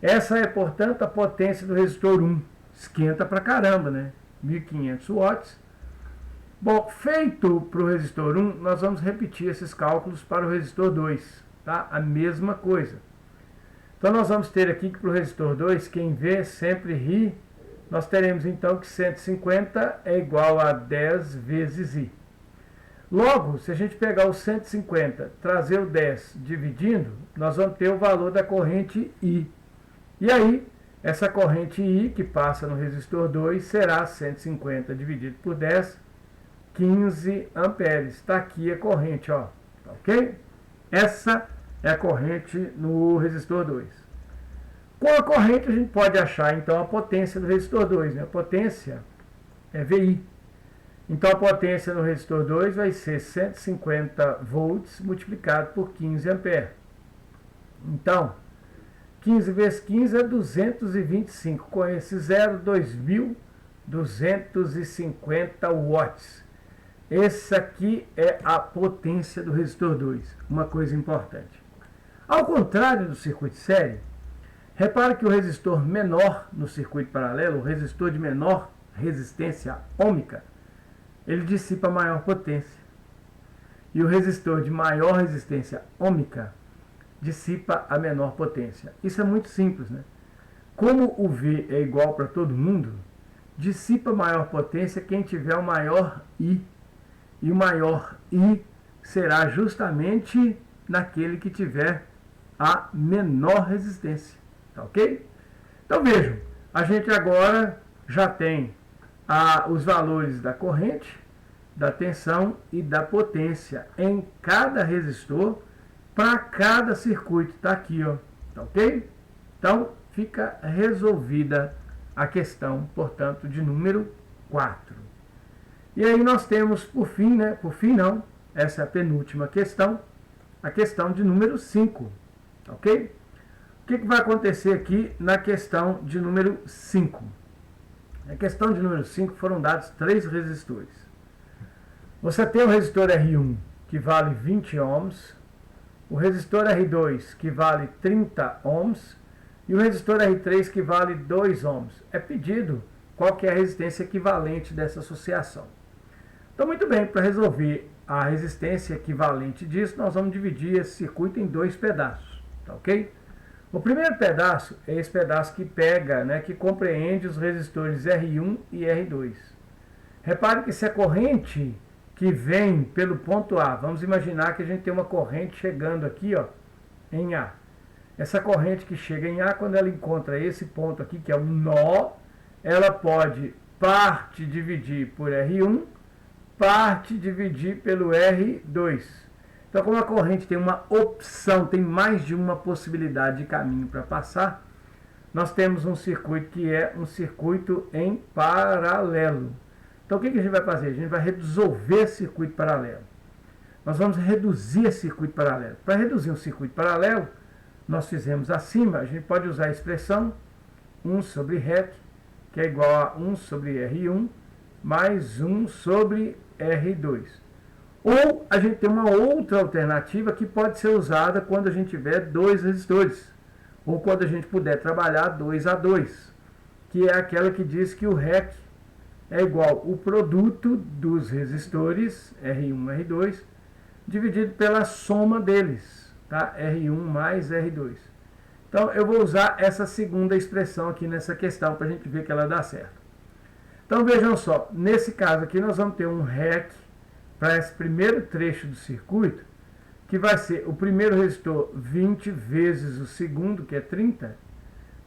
Essa é, portanto, a potência do resistor 1. Esquenta pra caramba, né? 1.500 watts. Bom, feito para o resistor 1, nós vamos repetir esses cálculos para o resistor 2. Tá? A mesma coisa. Então, nós vamos ter aqui que para o resistor 2, quem vê sempre ri, nós teremos então que 150 é igual a 10 vezes I. Logo, se a gente pegar o 150, trazer o 10 dividindo, nós vamos ter o valor da corrente I. E aí, essa corrente I que passa no resistor 2 será 150 dividido por 10, 15 amperes. Está aqui a corrente, ó, ok? Essa é a corrente no resistor 2. Com a corrente a gente pode achar então a potência do resistor 2, né? A potência é VI. Então a potência no resistor 2 vai ser 150 volts multiplicado por 15 amperes. Então, 15 vezes 15 é 225. Com esse zero, 2.250 watts. Essa aqui é a potência do resistor 2. Uma coisa importante. Ao contrário do circuito série, repare que o resistor menor no circuito paralelo, o resistor de menor resistência ohmica, ele dissipa maior potência. E o resistor de maior resistência ohmica dissipa a menor potência. Isso é muito simples, né? Como o V é igual para todo mundo, dissipa maior potência quem tiver o maior I. E o maior I será justamente naquele que tiver a menor resistência. Tá ok? Então vejam, a gente agora já tem os valores da corrente, da tensão e da potência em cada resistor para cada circuito. Está aqui, ó. Tá ok? Então fica resolvida a questão, portanto, de número 4. E aí nós temos, por fim, né? Por fim não, essa é a penúltima questão, a questão de número 5. Ok? O que vai acontecer aqui na questão de número 5? Na questão de número 5 foram dados 3 resistores. Você tem o resistor R1, que vale 20 ohms, o resistor R2, que vale 30 ohms, e o resistor R3, que vale 2 ohms. É pedido qual que é a resistência equivalente dessa associação. Então, muito bem, para resolver a resistência equivalente disso, nós vamos dividir esse circuito em 2 pedaços, tá ok? O primeiro pedaço é esse pedaço que pega, né, que compreende os resistores R1 e R2. Repare que se a corrente que vem pelo ponto A, vamos imaginar que a gente tem uma corrente chegando aqui, ó, em A. Essa corrente que chega em A, quando ela encontra esse ponto aqui, que é um nó, ela pode parte dividir por R1, parte dividir pelo R2. Então, como a corrente tem uma opção, tem mais de uma possibilidade de caminho para passar, nós temos um circuito que é um circuito em paralelo. Então, o que a gente vai fazer? A gente vai resolver esse circuito paralelo. Nós vamos reduzir esse circuito paralelo. Para reduzir um circuito paralelo, nós fizemos acima, a gente pode usar a expressão 1 sobre REC, que é igual a 1 sobre R1, mais 1 sobre R2. Ou a gente tem uma outra alternativa que pode ser usada quando a gente tiver 2 resistores, ou quando a gente puder trabalhar 2 a 2, que é aquela que diz que o REC é igual o produto dos resistores, R1 e R2, dividido pela soma deles, tá? R1 mais R2. Então eu vou usar essa segunda expressão aqui nessa questão para a gente ver que ela dá certo. Então vejam só, nesse caso aqui nós vamos ter um REC para esse primeiro trecho do circuito, que vai ser o primeiro resistor 20 vezes o segundo, que é 30,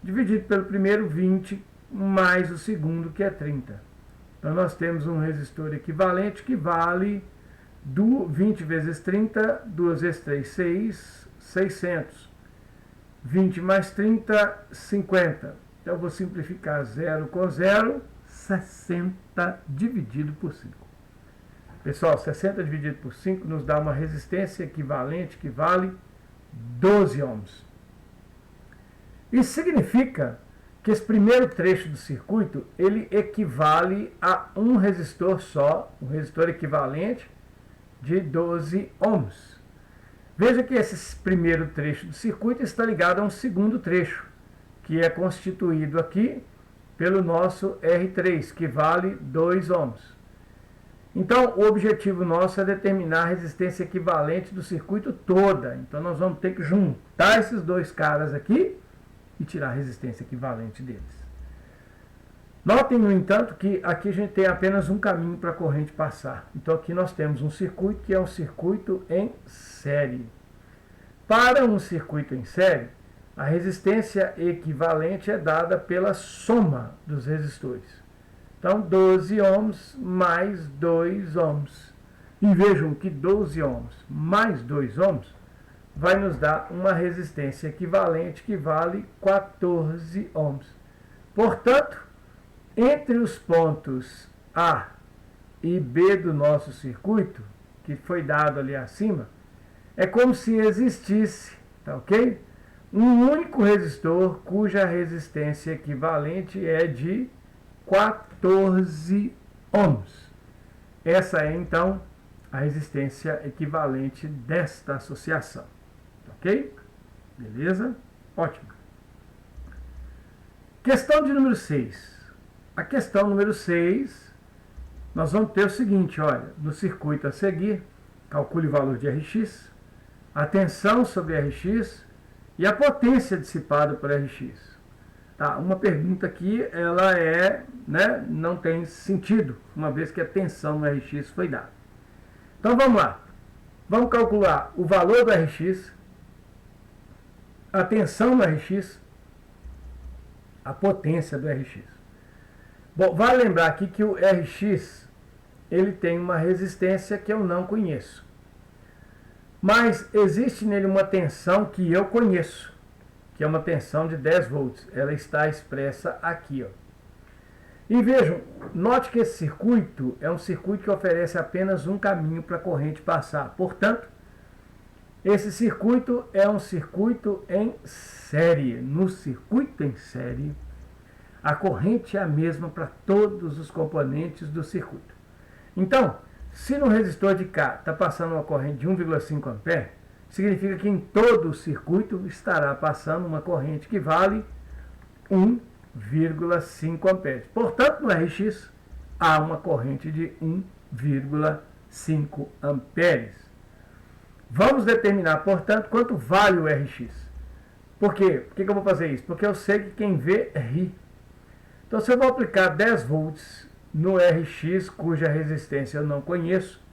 dividido pelo primeiro 20 mais o segundo, que é 30. Então nós temos um resistor equivalente que vale 20 vezes 30, 2 vezes 3, 6, 600. 20 mais 30, 50. Então eu vou simplificar 0 com 0, 60 dividido por 5. Pessoal, 60 dividido por 5 nos dá uma resistência equivalente que vale 12 ohms. Isso significa que esse primeiro trecho do circuito, ele equivale a um resistor só, um resistor equivalente de 12 ohms. Veja que esse primeiro trecho do circuito está ligado a um segundo trecho, que é constituído aqui pelo nosso R3, que vale 2 ohms. Então, o objetivo nosso é determinar a resistência equivalente do circuito toda. Então, nós vamos ter que juntar esses dois caras aqui e tirar a resistência equivalente deles. Notem, no entanto, que aqui a gente tem apenas um caminho para a corrente passar. Então, aqui nós temos um circuito que é um circuito em série. Para um circuito em série, a resistência equivalente é dada pela soma dos resistores. Então, 12 ohms mais 2 ohms. E vejam que 12 ohms mais 2 ohms vai nos dar uma resistência equivalente que vale 14 ohms. Portanto, entre os pontos A e B do nosso circuito, que foi dado ali acima, é como se existisse, tá ok? Um único resistor cuja resistência equivalente é de 14 ohms. Essa é então a resistência equivalente desta associação. Ok? Beleza? Ótimo. Questão de número 6. A questão número 6, nós vamos ter o seguinte, olha, no circuito a seguir, calcule o valor de Rx, a tensão sobre Rx e a potência dissipada por Rx. Tá? Uma pergunta aqui, ela não tem sentido, uma vez que a tensão no Rx foi dada. Então vamos lá. Vamos calcular o valor do Rx, a tensão no Rx, a potência do Rx. Bom, vale lembrar aqui que o Rx, ele tem uma resistência que eu não conheço. Mas existe nele uma tensão que eu conheço, que é uma tensão de 10 volts. Ela está expressa aqui, ó. E vejam, note que esse circuito é um circuito que oferece apenas um caminho para a corrente passar. Portanto, esse circuito é um circuito em série. No circuito em série, a corrente é a mesma para todos os componentes do circuito. Então, se no resistor de cá está passando uma corrente de 1,5 A, significa que em todo o circuito estará passando uma corrente que vale 1,5 A. Portanto, no Rx há uma corrente de 1,5 A. Vamos determinar, portanto, quanto vale o Rx. Por quê? Por que eu vou fazer isso? Porque eu sei que quem vê ri. Então, se eu vou aplicar 10 volts no Rx, cuja resistência eu não conheço,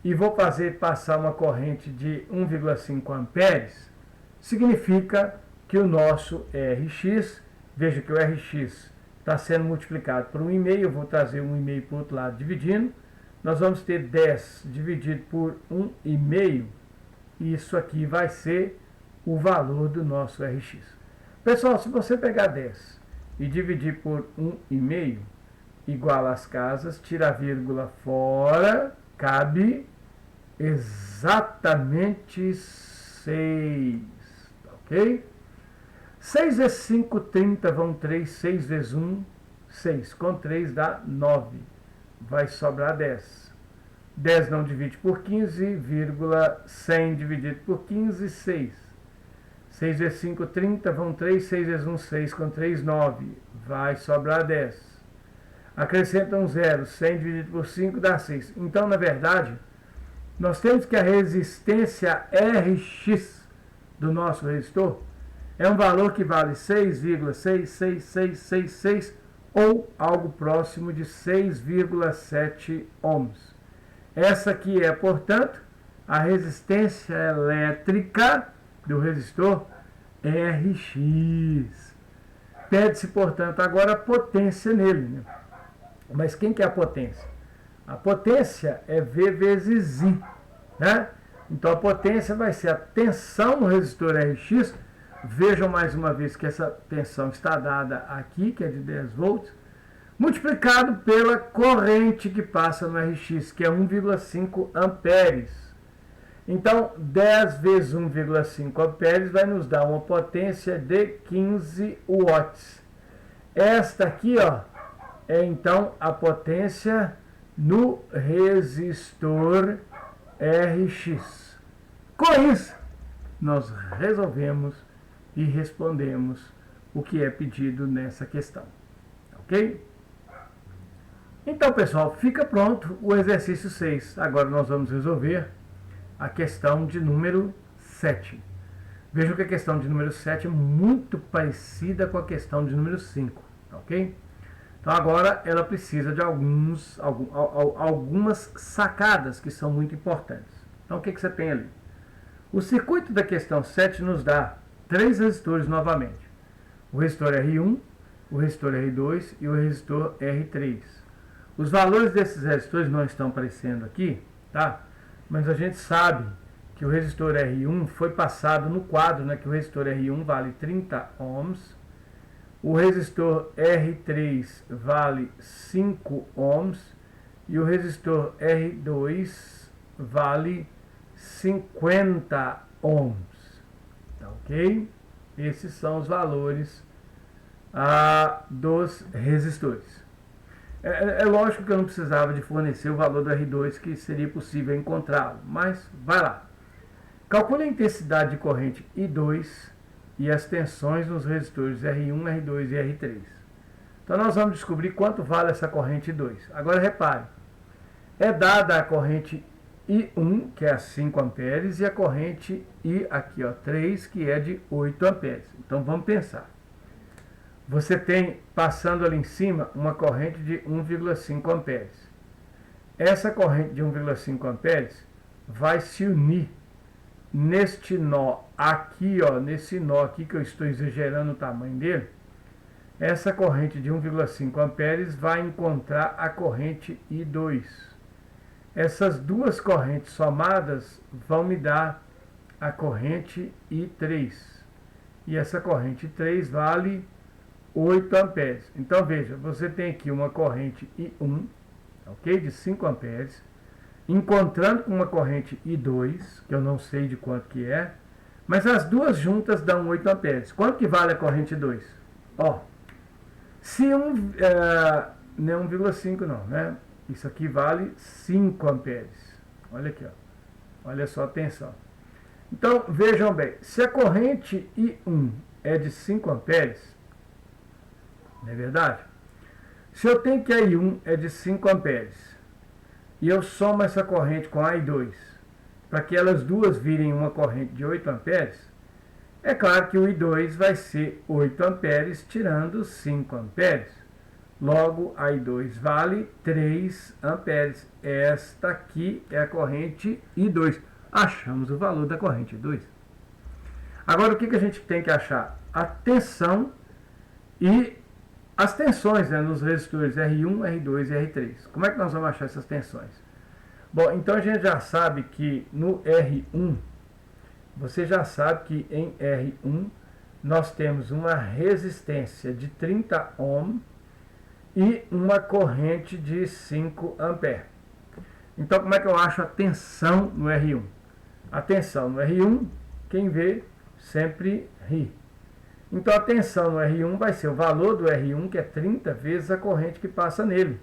e vou fazer passar uma corrente de 1,5 amperes, significa que o nosso Rx, veja que o Rx está sendo multiplicado por 1,5, eu vou trazer 1,5 para o outro lado dividindo, nós vamos ter 10 dividido por 1,5, e isso aqui vai ser o valor do nosso Rx. Pessoal, se você pegar 10 e dividir por 1,5, igual às casas, tira a vírgula fora, cabe exatamente 6, ok? 6 vezes 5, 30, vão 3, 6 vezes 1, 6, com 3 dá 9, vai sobrar 10. 10 não divide por 15, vírgula 100 dividido por 15, 6. 6 vezes 5, 30, vão 3, 6 vezes 1, 6, com 3, 9, vai sobrar 10. Acrescenta um zero, 100 dividido por 5 dá 6. Então, na verdade, nós temos que a resistência Rx do nosso resistor é um valor que vale 6,66666 ou algo próximo de 6,7 ohms. Essa aqui é, portanto, a resistência elétrica do resistor Rx. Pede-se, portanto, agora a potência nele, né? Mas quem que é a potência? A potência é V vezes I, né? Então a potência vai ser a tensão no resistor Rx. Vejam mais uma vez que essa tensão está dada aqui, que é de 10 volts, multiplicado pela corrente que passa no Rx, que é 1,5 amperes. Então, 10 vezes 1,5 amperes vai nos dar uma potência de 15 watts. Esta aqui, ó, é então a potência no resistor Rx. Com isso, nós resolvemos e respondemos o que é pedido nessa questão. Ok? Então, pessoal, fica pronto o exercício 6. Agora nós vamos resolver a questão de número 7. Vejam que a questão de número 7 é muito parecida com a questão de número 5. Ok? Então agora ela precisa de algumas sacadas que são muito importantes. Então o que você tem ali? O circuito da questão 7 nos dá 3 resistores novamente. O resistor R1, o resistor R2 e o resistor R3. Os valores desses resistores não estão aparecendo aqui, tá? Mas a gente sabe que o resistor R1 foi passado no quadro, né, que o resistor R1 vale 30 ohms, o resistor R3 vale 5 ohms e o resistor R2 vale 50 ohms, tá ok? Esses são os valores dos resistores. É lógico que eu não precisava de fornecer o valor do R2, que seria possível encontrá-lo, mas vai lá. Calcule a intensidade de corrente I2 e as tensões nos resistores R1, R2 e R3. Então nós vamos descobrir quanto vale essa corrente I2. Agora repare, é dada a corrente I1, que é a 5 amperes, e a corrente I aqui, ó, 3, que é de 8 amperes. Então vamos pensar. Você tem, passando ali em cima, uma corrente de 1,5 amperes. Essa corrente de 1,5 amperes vai se unir neste nó aqui, ó, nesse nó aqui que eu estou exagerando o tamanho dele. Essa corrente de 1,5 amperes vai encontrar a corrente I2. Essas duas correntes somadas vão me dar a corrente I3. E essa corrente I3 vale 8 amperes. Então veja, você tem aqui uma corrente I1, ok, de 5 amperes, encontrando com uma corrente I2, que eu não sei de quanto que é, mas as duas juntas dão 8 amperes. Quanto que vale a corrente I2? Ó, se não é 1,5 não, né? Isso aqui vale 5 amperes. Olha aqui, ó. Olha só a tensão. Então, vejam bem, se a corrente I1 é de 5 amperes, não é verdade? Se eu tenho que a I1 é de 5 amperes e eu somo essa corrente com a I2 para que elas duas virem uma corrente de 8 amperes, é claro que o I2 vai ser 8 amperes tirando 5 amperes. Logo, a I2 vale 3 amperes. Esta aqui é a corrente I2. Achamos o valor da corrente I2. Agora, o que a gente tem que achar? A tensão e as tensões, né, nos resistores R1, R2 e R3. Como é que nós vamos achar essas tensões? Bom, então a gente já sabe que no R1, você já sabe que em R1 nós temos uma resistência de 30 ohm e uma corrente de 5 amperes. Então, como é que eu acho a tensão no R1? A tensão no R1, quem vê, sempre ri. Então, a tensão no R1 vai ser o valor do R1, que é 30 vezes a corrente que passa nele.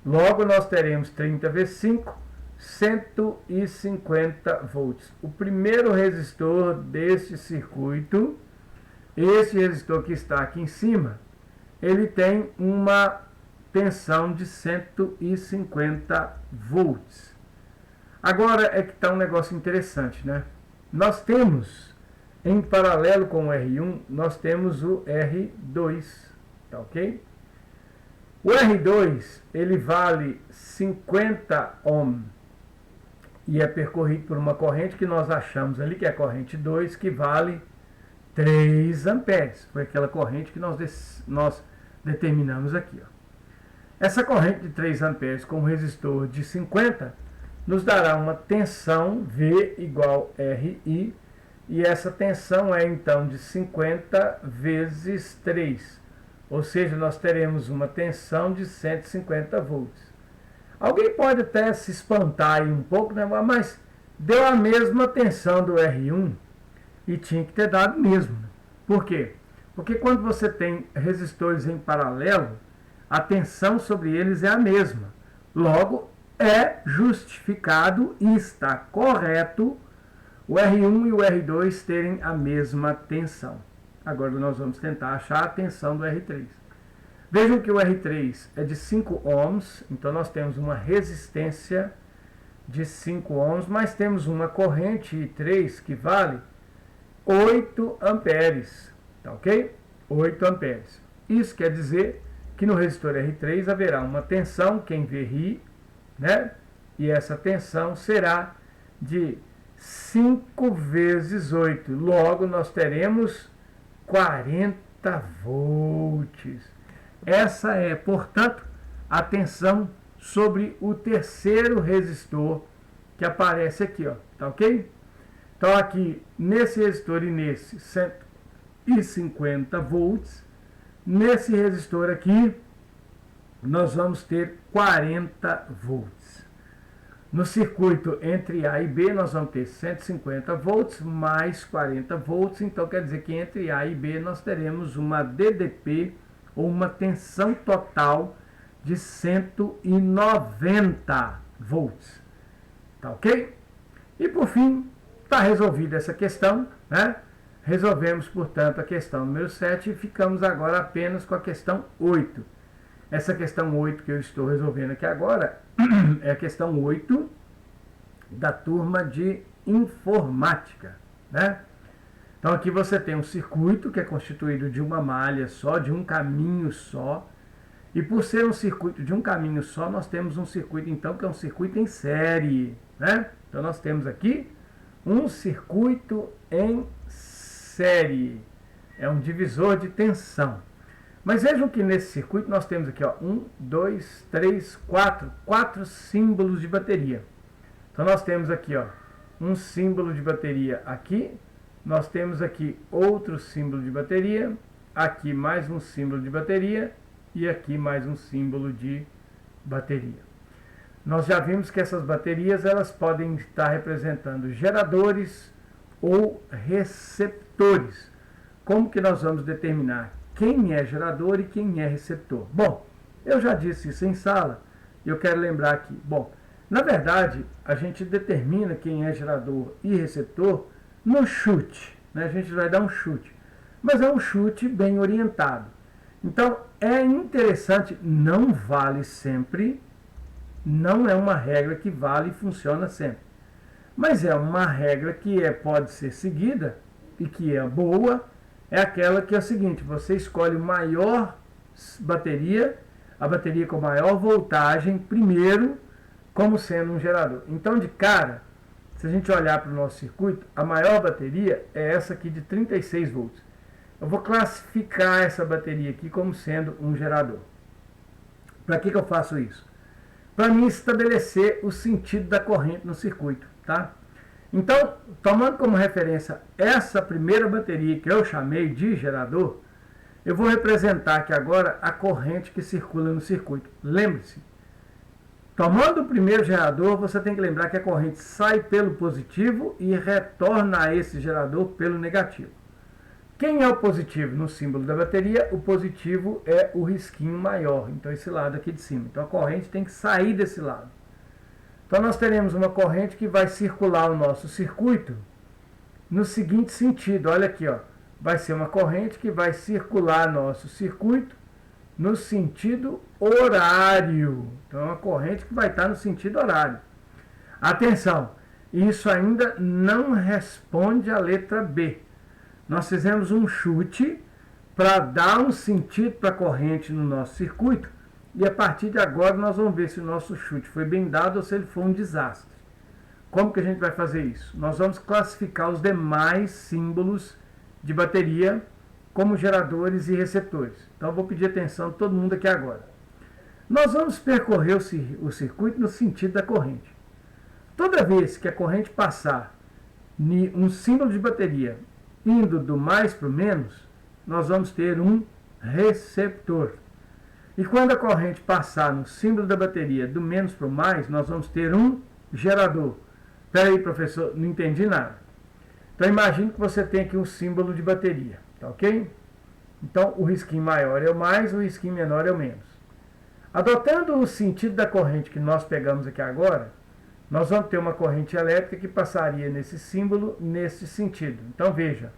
Logo, nós teremos 30 vezes 5, 150 volts. O primeiro resistor deste circuito, esse resistor que está aqui em cima, ele tem uma tensão de 150 volts. Agora é que está um negócio interessante, né? Nós temos, em paralelo com o R1, nós temos o R2, tá ok? O R2, ele vale 50 ohm e é percorrido por uma corrente que nós achamos ali, que é a corrente 2, que vale 3 amperes. Foi aquela corrente que nós determinamos aqui, ó. Essa corrente de 3 amperes com um resistor de 50 nos dará uma tensão V igual RI, e essa tensão é então de 50 vezes 3, ou seja, nós teremos uma tensão de 150 volts. Alguém pode até se espantar aí um pouco, né? Mas deu a mesma tensão do R1 e tinha que ter dado mesmo. Por quê? Porque quando você tem resistores em paralelo, a tensão sobre eles é a mesma. Logo, é justificado e está correto o R1 e o R2 terem a mesma tensão. Agora nós vamos tentar achar a tensão do R3. Vejam que o R3 é de 5 ohms, então nós temos uma resistência de 5 ohms, mas temos uma corrente I3 que vale 8 amperes, tá ok? 8 amperes. Isso quer dizer que no resistor R3 haverá uma tensão, quem vê ri, né? E essa tensão será de 5 vezes 8. Logo, nós teremos 40 volts. Essa é, portanto, a tensão sobre o terceiro resistor que aparece aqui, ó, tá ok? Então aqui, nesse resistor e nesse, 150 volts. Nesse resistor aqui, nós vamos ter 40 volts. No circuito entre A e B, nós vamos ter 150 volts mais 40 volts. Então, quer dizer que entre A e B, nós teremos uma DDP, ou uma tensão total, de 190 volts. Tá ok? E, por fim, está resolvida essa questão, né? Resolvemos, portanto, a questão número 7 e ficamos agora apenas com a questão 8. Essa questão 8 que eu estou resolvendo aqui agora é a questão 8 da turma de informática, né? Então aqui você tem um circuito que é constituído de uma malha só, de um caminho só. E por ser um circuito de um caminho só, nós temos um circuito então que é um circuito em série, né? Então nós temos aqui um circuito em série. É um divisor de tensão. Mas vejam que nesse circuito nós temos aqui, ó, 1, 2, 3, 4 símbolos de bateria. Então nós temos aqui, ó, um símbolo de bateria aqui, nós temos aqui outro símbolo de bateria, aqui mais um símbolo de bateria e aqui mais um símbolo de bateria. Nós já vimos que essas baterias elas podem estar representando geradores ou receptores. Como que nós vamos determinar quem é gerador e quem é receptor? Bom, eu já disse isso em sala e eu quero lembrar aqui. Bom, na verdade, a gente determina quem é gerador e receptor no chute, né? A gente vai dar um chute, mas é um chute bem orientado. Então, é interessante, não vale sempre, não é uma regra que vale e funciona sempre. Mas é uma regra que pode ser seguida e que é boa, é aquela que é o seguinte: você escolhe maior bateria, a bateria com maior voltagem, primeiro, como sendo um gerador. Então, de cara, se a gente olhar para o nosso circuito, a maior bateria é essa aqui de 36 volts. Eu vou classificar essa bateria aqui como sendo um gerador. Para que eu faço isso? Para mim estabelecer o sentido da corrente no circuito, tá? Então, tomando como referência essa primeira bateria que eu chamei de gerador, eu vou representar aqui agora a corrente que circula no circuito. Lembre-se, tomando o primeiro gerador, você tem que lembrar que a corrente sai pelo positivo e retorna a esse gerador pelo negativo. Quem é o positivo no símbolo da bateria? O positivo é o risquinho maior, então esse lado aqui de cima. Então a corrente tem que sair desse lado. Então nós teremos uma corrente que vai circular o nosso circuito no seguinte sentido. Olha aqui, ó, vai ser uma corrente que vai circular nosso circuito no sentido horário. Então é uma corrente que vai estar no sentido horário. Atenção, isso ainda não responde à letra B. Nós fizemos um chute para dar um sentido para a corrente no nosso circuito. E a partir de agora nós vamos ver se o nosso chute foi bem dado ou se ele foi um desastre. Como que a gente vai fazer isso? Nós vamos classificar os demais símbolos de bateria como geradores e receptores. Então eu vou pedir atenção de todo mundo aqui agora. Nós vamos percorrer o circuito no sentido da corrente. Toda vez que a corrente passar um símbolo de bateria indo do mais para o menos, nós vamos ter um receptor. E quando a corrente passar no símbolo da bateria do menos para o mais, nós vamos ter um gerador. Espera aí, professor, não entendi nada. Então imagine que você tem aqui um símbolo de bateria, tá ok? Então o risquinho maior é o mais, o risquinho menor é o menos. Adotando o sentido da corrente que nós pegamos aqui agora, nós vamos ter uma corrente elétrica que passaria nesse símbolo, nesse sentido. Então veja,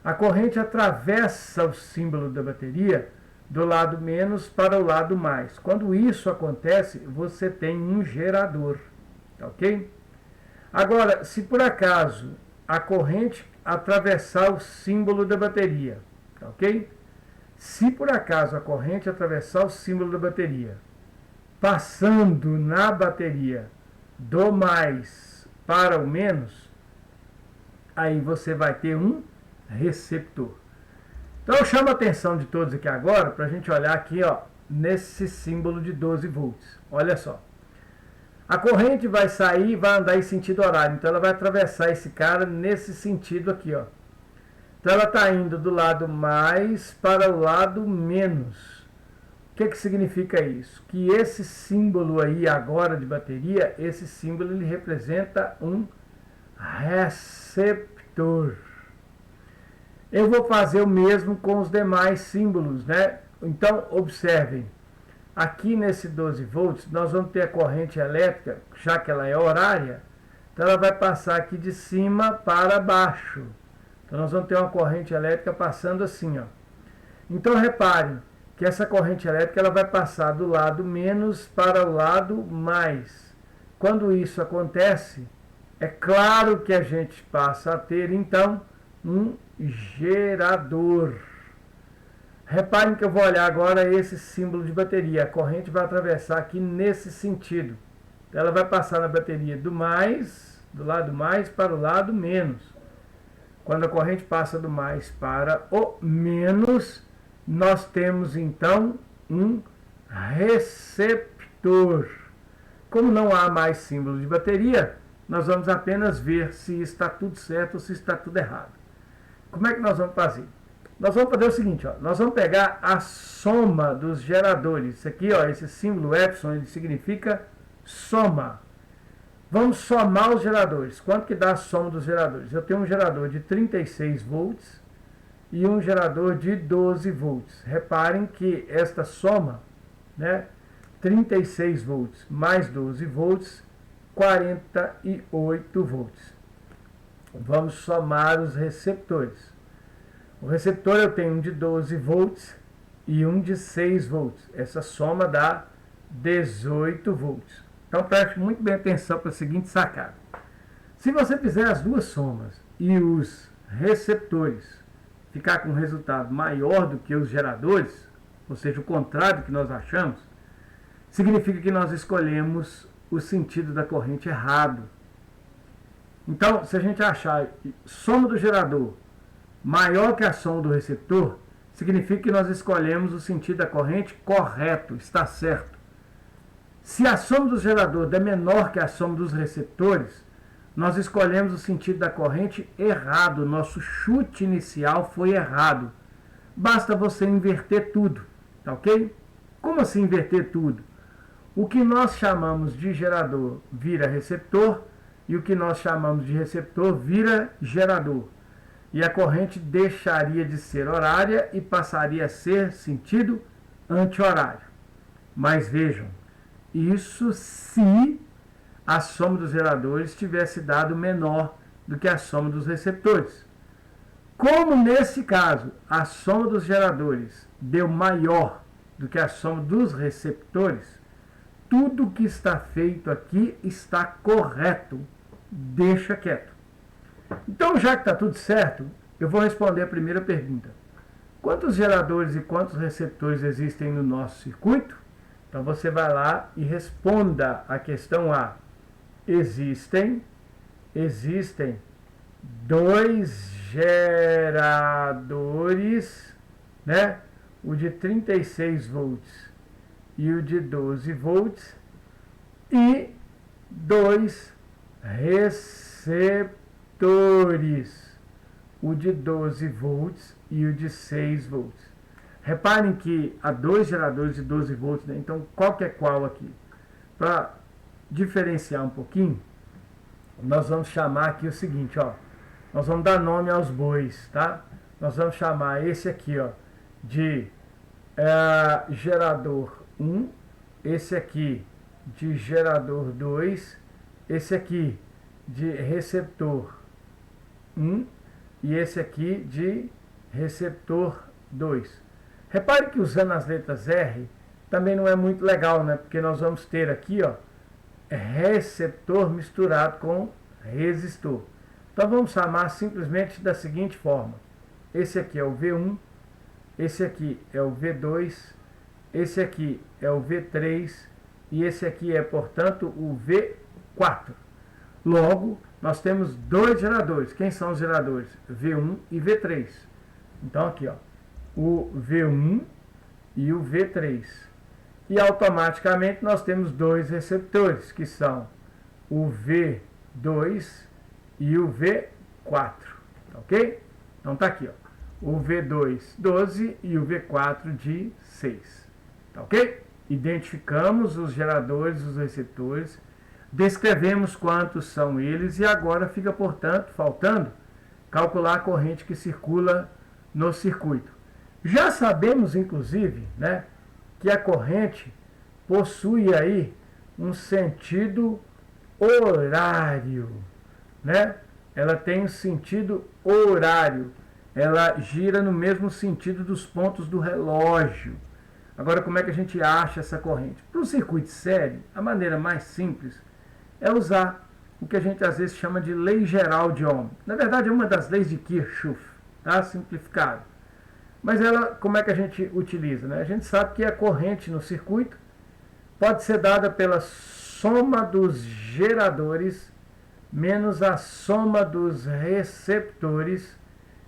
a corrente atravessa o símbolo da bateria do lado menos para o lado mais. Quando isso acontece, você tem um gerador, tá ok? Agora, se por acaso a corrente atravessar o símbolo da bateria, tá ok? Se por acaso a corrente atravessar o símbolo da bateria, passando na bateria do mais para o menos, aí você vai ter um receptor. Então eu chamo a atenção de todos aqui agora para a gente olhar aqui, ó, nesse símbolo de 12 volts. Olha só. A corrente vai sair e vai andar em sentido horário. Então ela vai atravessar esse cara nesse sentido aqui, ó. Então ela está indo do lado mais para o lado menos. O que significa isso? Que esse símbolo aí agora de bateria, esse símbolo ele representa um receptor. Eu vou fazer o mesmo com os demais símbolos, né? Então observem. Aqui nesse 12 volts, nós vamos ter a corrente elétrica, já que ela é horária, então ela vai passar aqui de cima para baixo. Então nós vamos ter uma corrente elétrica passando assim, ó. Então reparem que essa corrente elétrica ela vai passar do lado menos para o lado mais. Quando isso acontece, é claro que a gente passa a ter então um gerador. Reparem que eu vou olhar agora esse símbolo de bateria. A corrente vai atravessar aqui nesse sentido. Ela vai passar na bateria do lado mais para o lado menos. Quando a corrente passa do mais para o menos, nós temos então um receptor. Como não há mais símbolo de bateria, nós vamos apenas ver se está tudo certo ou se está tudo errado. Como é que nós vamos fazer? Nós vamos fazer o seguinte, ó, nós vamos pegar a soma dos geradores. Isso aqui, ó, esse símbolo Epsilon, ele significa soma. Vamos somar os geradores. Quanto que dá a soma dos geradores? Eu tenho um gerador de 36 volts e um gerador de 12 volts. Reparem que esta soma, né, 36 volts mais 12 volts, 48 volts. Vamos somar os receptores. O receptor eu tenho um de 12 volts e um de 6 volts. Essa soma dá 18 volts. Então preste muito bem atenção para a seguinte sacada. Se você fizer as duas somas e os receptores ficar com um resultado maior do que os geradores, ou seja, o contrário do que nós achamos, significa que nós escolhemos o sentido da corrente errado. Então, se a gente achar soma do gerador maior que a soma do receptor, significa que nós escolhemos o sentido da corrente correto, está certo. Se a soma do gerador é menor que a soma dos receptores, nós escolhemos o sentido da corrente errado, nosso chute inicial foi errado. Basta você inverter tudo, tá ok? Como assim inverter tudo? O que nós chamamos de gerador vira receptor e o que nós chamamos de receptor vira gerador. E a corrente deixaria de ser horária e passaria a ser sentido anti-horário. Mas vejam, isso se a soma dos geradores tivesse dado menor do que a soma dos receptores. Como nesse caso a soma dos geradores deu maior do que a soma dos receptores, tudo que está feito aqui está correto. Deixa quieto. Então, já que está tudo certo, eu vou responder a primeira pergunta. Quantos geradores e quantos receptores existem no nosso circuito? Então, você vai lá e responda a questão A. Existem 2 geradores, né? O de 36 volts e o de 12 volts, e 2 receptores, o de 12 volts e o de 6 volts. Reparem que há 2 geradores de 12 volts, né? Então qual que é qual aqui? Para diferenciar um pouquinho, nós vamos chamar aqui o seguinte, ó. Nós vamos dar nome aos bois, tá? Nós vamos chamar esse aqui, ó, de gerador 1, esse aqui de gerador 2, esse aqui de receptor 1 e esse aqui de receptor 2. Repare que usando as letras R também não é muito legal, né? Porque nós vamos ter aqui, ó, receptor misturado com resistor. Então vamos chamar simplesmente da seguinte forma. Esse aqui é o V1, esse aqui é o V2, esse aqui é o V3 e esse aqui é, portanto, o V4. Logo, nós temos 2 geradores. Quem são os geradores? V1 e V3. Então aqui, ó, o V1 e o V3. e automaticamente nós temos dois receptores, que são o V2 e o V4, ok? Então tá aqui, ó, o V2 12 e o V4 de 6, tá ok? Identificamos os geradores, os receptores, descrevemos quantos são eles e agora fica, portanto, faltando calcular a corrente que circula no circuito. Já sabemos, inclusive, né, que a corrente possui aí um sentido horário, né? Ela tem um sentido horário, ela gira no mesmo sentido dos pontos do relógio. Agora, como é que a gente acha essa corrente? Para o circuito de série, a maneira mais simples é usar o que a gente às vezes chama de lei geral de Ohm. Na verdade, é uma das leis de Kirchhoff, tá? Simplificado. Mas ela, como é que a gente utiliza, né? A gente sabe que a corrente no circuito pode ser dada pela soma dos geradores menos a soma dos receptores,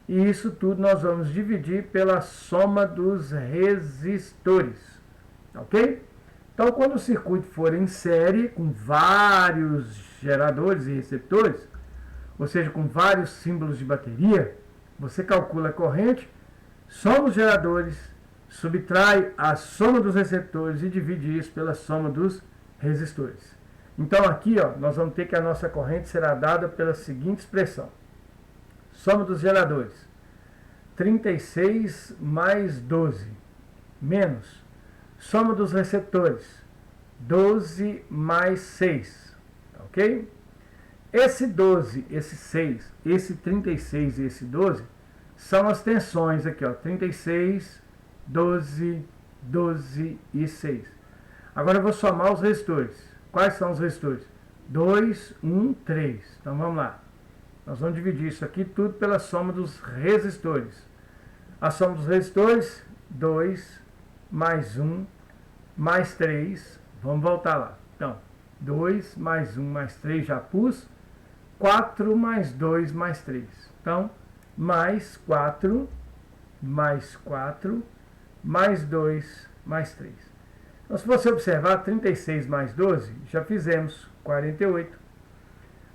e isso tudo nós vamos dividir pela soma dos resistores, ok? Então, quando o circuito for em série, com vários geradores e receptores, ou seja, com vários símbolos de bateria, você calcula a corrente, soma os geradores, subtrai a soma dos receptores e divide isso pela soma dos resistores. Então aqui, ó, nós vamos ter que a nossa corrente será dada pela seguinte expressão. Soma dos geradores, 36 mais 12, menos soma dos receptores, 12 mais 6, ok? Esse 12, esse 6, esse 36 e esse 12 são as tensões aqui, ó, 36, 12, 12 e 6. Agora eu vou somar os resistores. Quais são os resistores? 2, 1, 3. Então vamos lá. Nós vamos dividir isso aqui tudo pela soma dos resistores. A soma dos resistores, 2 mais 1 mais 3. Vamos voltar lá. Então, 2 mais 1 mais 3 já pus. 4 mais 2 mais 3. Então, mais 4, mais 4, mais 2, mais 3. Então, se você observar, 36 mais 12, já fizemos 48.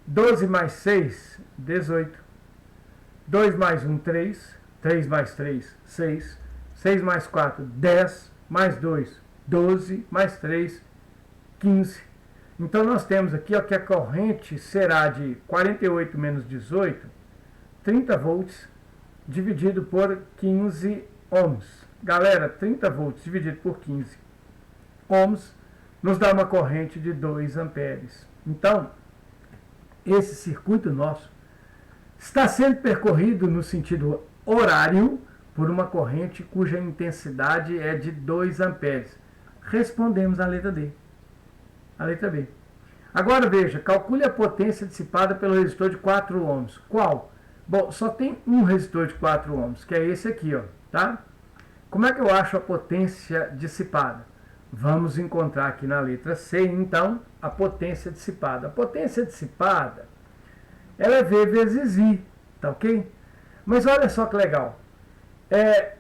12 mais 6, 18. 2 mais 1, 3. 3 mais 3, 6. 6 mais 4, 10. Mais 2, 12. Mais 3, 15. Então, nós temos aqui, ó, que a corrente será de 48 menos 18, 30 volts, dividido por 15 ohms. Galera, 30 volts dividido por 15 ohms nos dá uma corrente de 2 amperes. Então, esse circuito nosso está sendo percorrido no sentido horário por uma corrente cuja intensidade é de 2 amperes. Respondemos a letra D. A letra B. Agora veja, calcule a potência dissipada pelo resistor de 4 ohms. Qual? Bom, só tem um resistor de 4 ohms, que é esse aqui, ó, tá? Como é que eu acho a potência dissipada? Vamos encontrar aqui na letra C, então, a potência dissipada. A potência dissipada, ela é V vezes I, tá ok? Mas olha só que legal.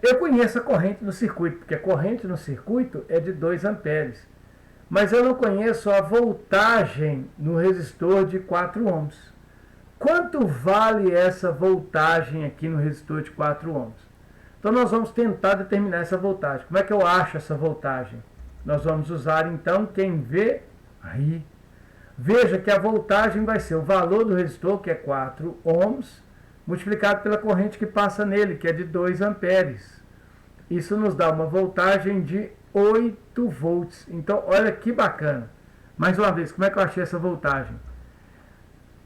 Eu conheço a corrente no circuito, porque a corrente no circuito é de 2 amperes. Mas eu não conheço a voltagem no resistor de 4 ohms. Quanto vale essa voltagem aqui no resistor de 4 ohms? Então nós vamos tentar determinar essa voltagem. Como é que eu acho essa voltagem? Nós vamos usar então quem vê, ri. Veja que a voltagem vai ser o valor do resistor, que é 4 ohms, multiplicado pela corrente que passa nele, que é de 2 amperes. Isso nos dá uma voltagem de 8 volts. Então, olha que bacana. Mais uma vez, como é que eu achei essa voltagem?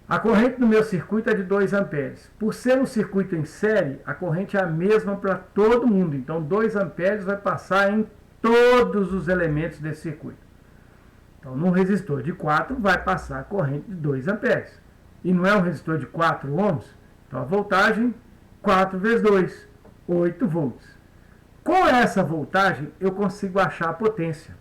A corrente no meu circuito é de 2 amperes. Por ser um circuito em série, a corrente é a mesma para todo mundo. Então, 2 amperes vai passar em todos os elementos desse circuito. Então, num resistor de 4, vai passar a corrente de 2 amperes. E não é um resistor de 4 ohms? Então, a voltagem, 4 vezes 2, 8 volts. Com essa voltagem, eu consigo achar a potência.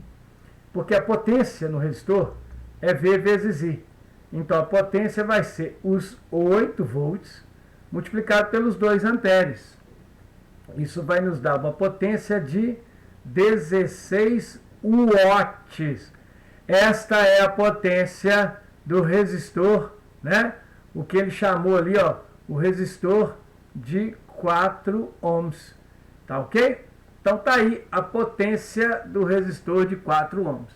Porque a potência no resistor é V vezes I. Então, a potência vai ser os 8 volts multiplicado pelos 2 amperes. Isso vai nos dar uma potência de 16 watts. Esta é a potência do resistor, né? O que ele chamou ali, ó, o resistor de 4 ohms. Tá ok? Então tá aí a potência do resistor de 4 ohms.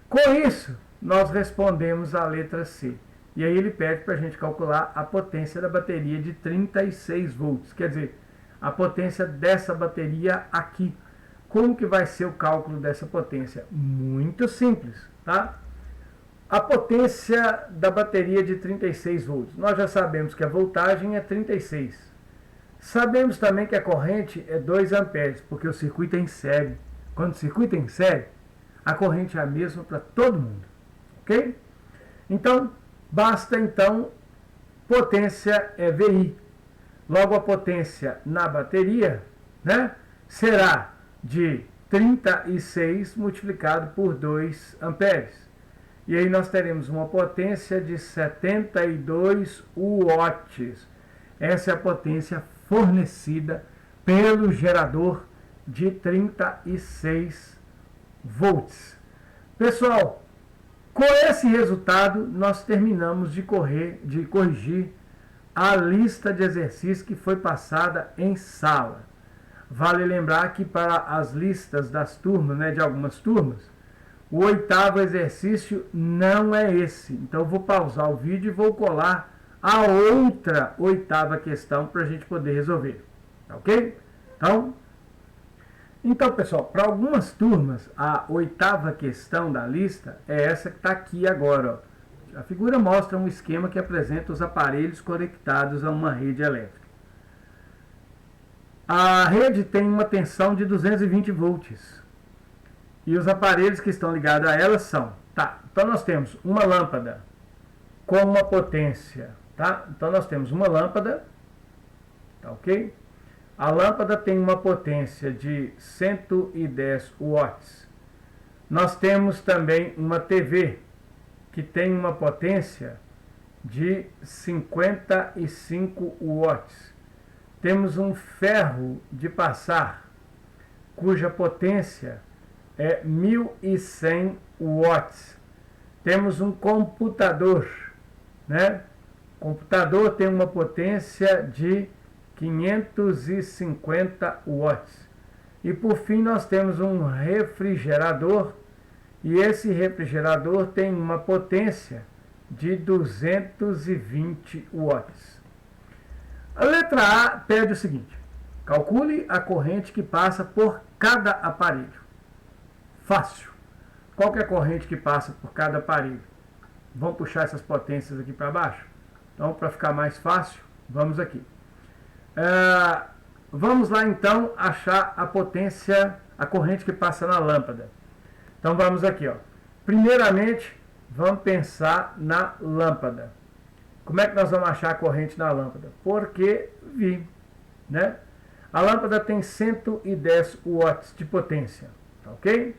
Com isso, nós respondemos a letra C. E aí ele pede para a gente calcular a potência da bateria de 36 volts. Quer dizer, a potência dessa bateria aqui. Como que vai ser o cálculo dessa potência? Muito simples, tá? A potência da bateria de 36 volts. Nós já sabemos que a voltagem é 36. Sabemos também que a corrente é 2 amperes, porque o circuito é em série. Quando o circuito é em série, a corrente é a mesma para todo mundo. Ok? Então, basta então, potência é VI. Logo, a potência na bateria, né, será de 36 multiplicado por 2 amperes. E aí nós teremos uma potência de 72 watts. Essa é a potência fornecida pelo gerador de 36 volts. Pessoal, com esse resultado, nós terminamos de corrigir a lista de exercícios que foi passada em sala. Vale lembrar que para as listas das turmas, né, de algumas turmas, o 8º exercício não é esse. Então eu vou pausar o vídeo e vou colar a outra 8ª questão para a gente poder resolver. Ok? Então, pessoal, para algumas turmas, a 8ª questão da lista é essa que está aqui agora. Ó. A figura mostra um esquema que apresenta os aparelhos conectados a uma rede elétrica. A rede tem uma tensão de 220 volts. E os aparelhos que estão ligados a ela são... Tá, então nós temos uma lâmpada com uma potência... Tá? Então nós temos uma lâmpada, tá ok? A lâmpada tem uma potência de 110 watts. Nós temos também uma TV que tem uma potência de 55 watts. Temos um ferro de passar cuja potência é 1100 watts. Temos um computador, né? O computador tem uma potência de 550 watts. E por fim nós temos um refrigerador, e esse refrigerador tem uma potência de 220 watts. A letra A pede o seguinte: calcule a corrente que passa por cada aparelho. Fácil. Qual que é a corrente que passa por cada aparelho? Vamos puxar essas potências aqui para baixo? Então, para ficar mais fácil, vamos aqui. Vamos lá, então, achar a potência, a corrente que passa na lâmpada. Então, vamos aqui, ó. Primeiramente, vamos pensar na lâmpada. Como é que nós vamos achar a corrente na lâmpada? Porque vi, né? A lâmpada tem 110 watts de potência, tá ok?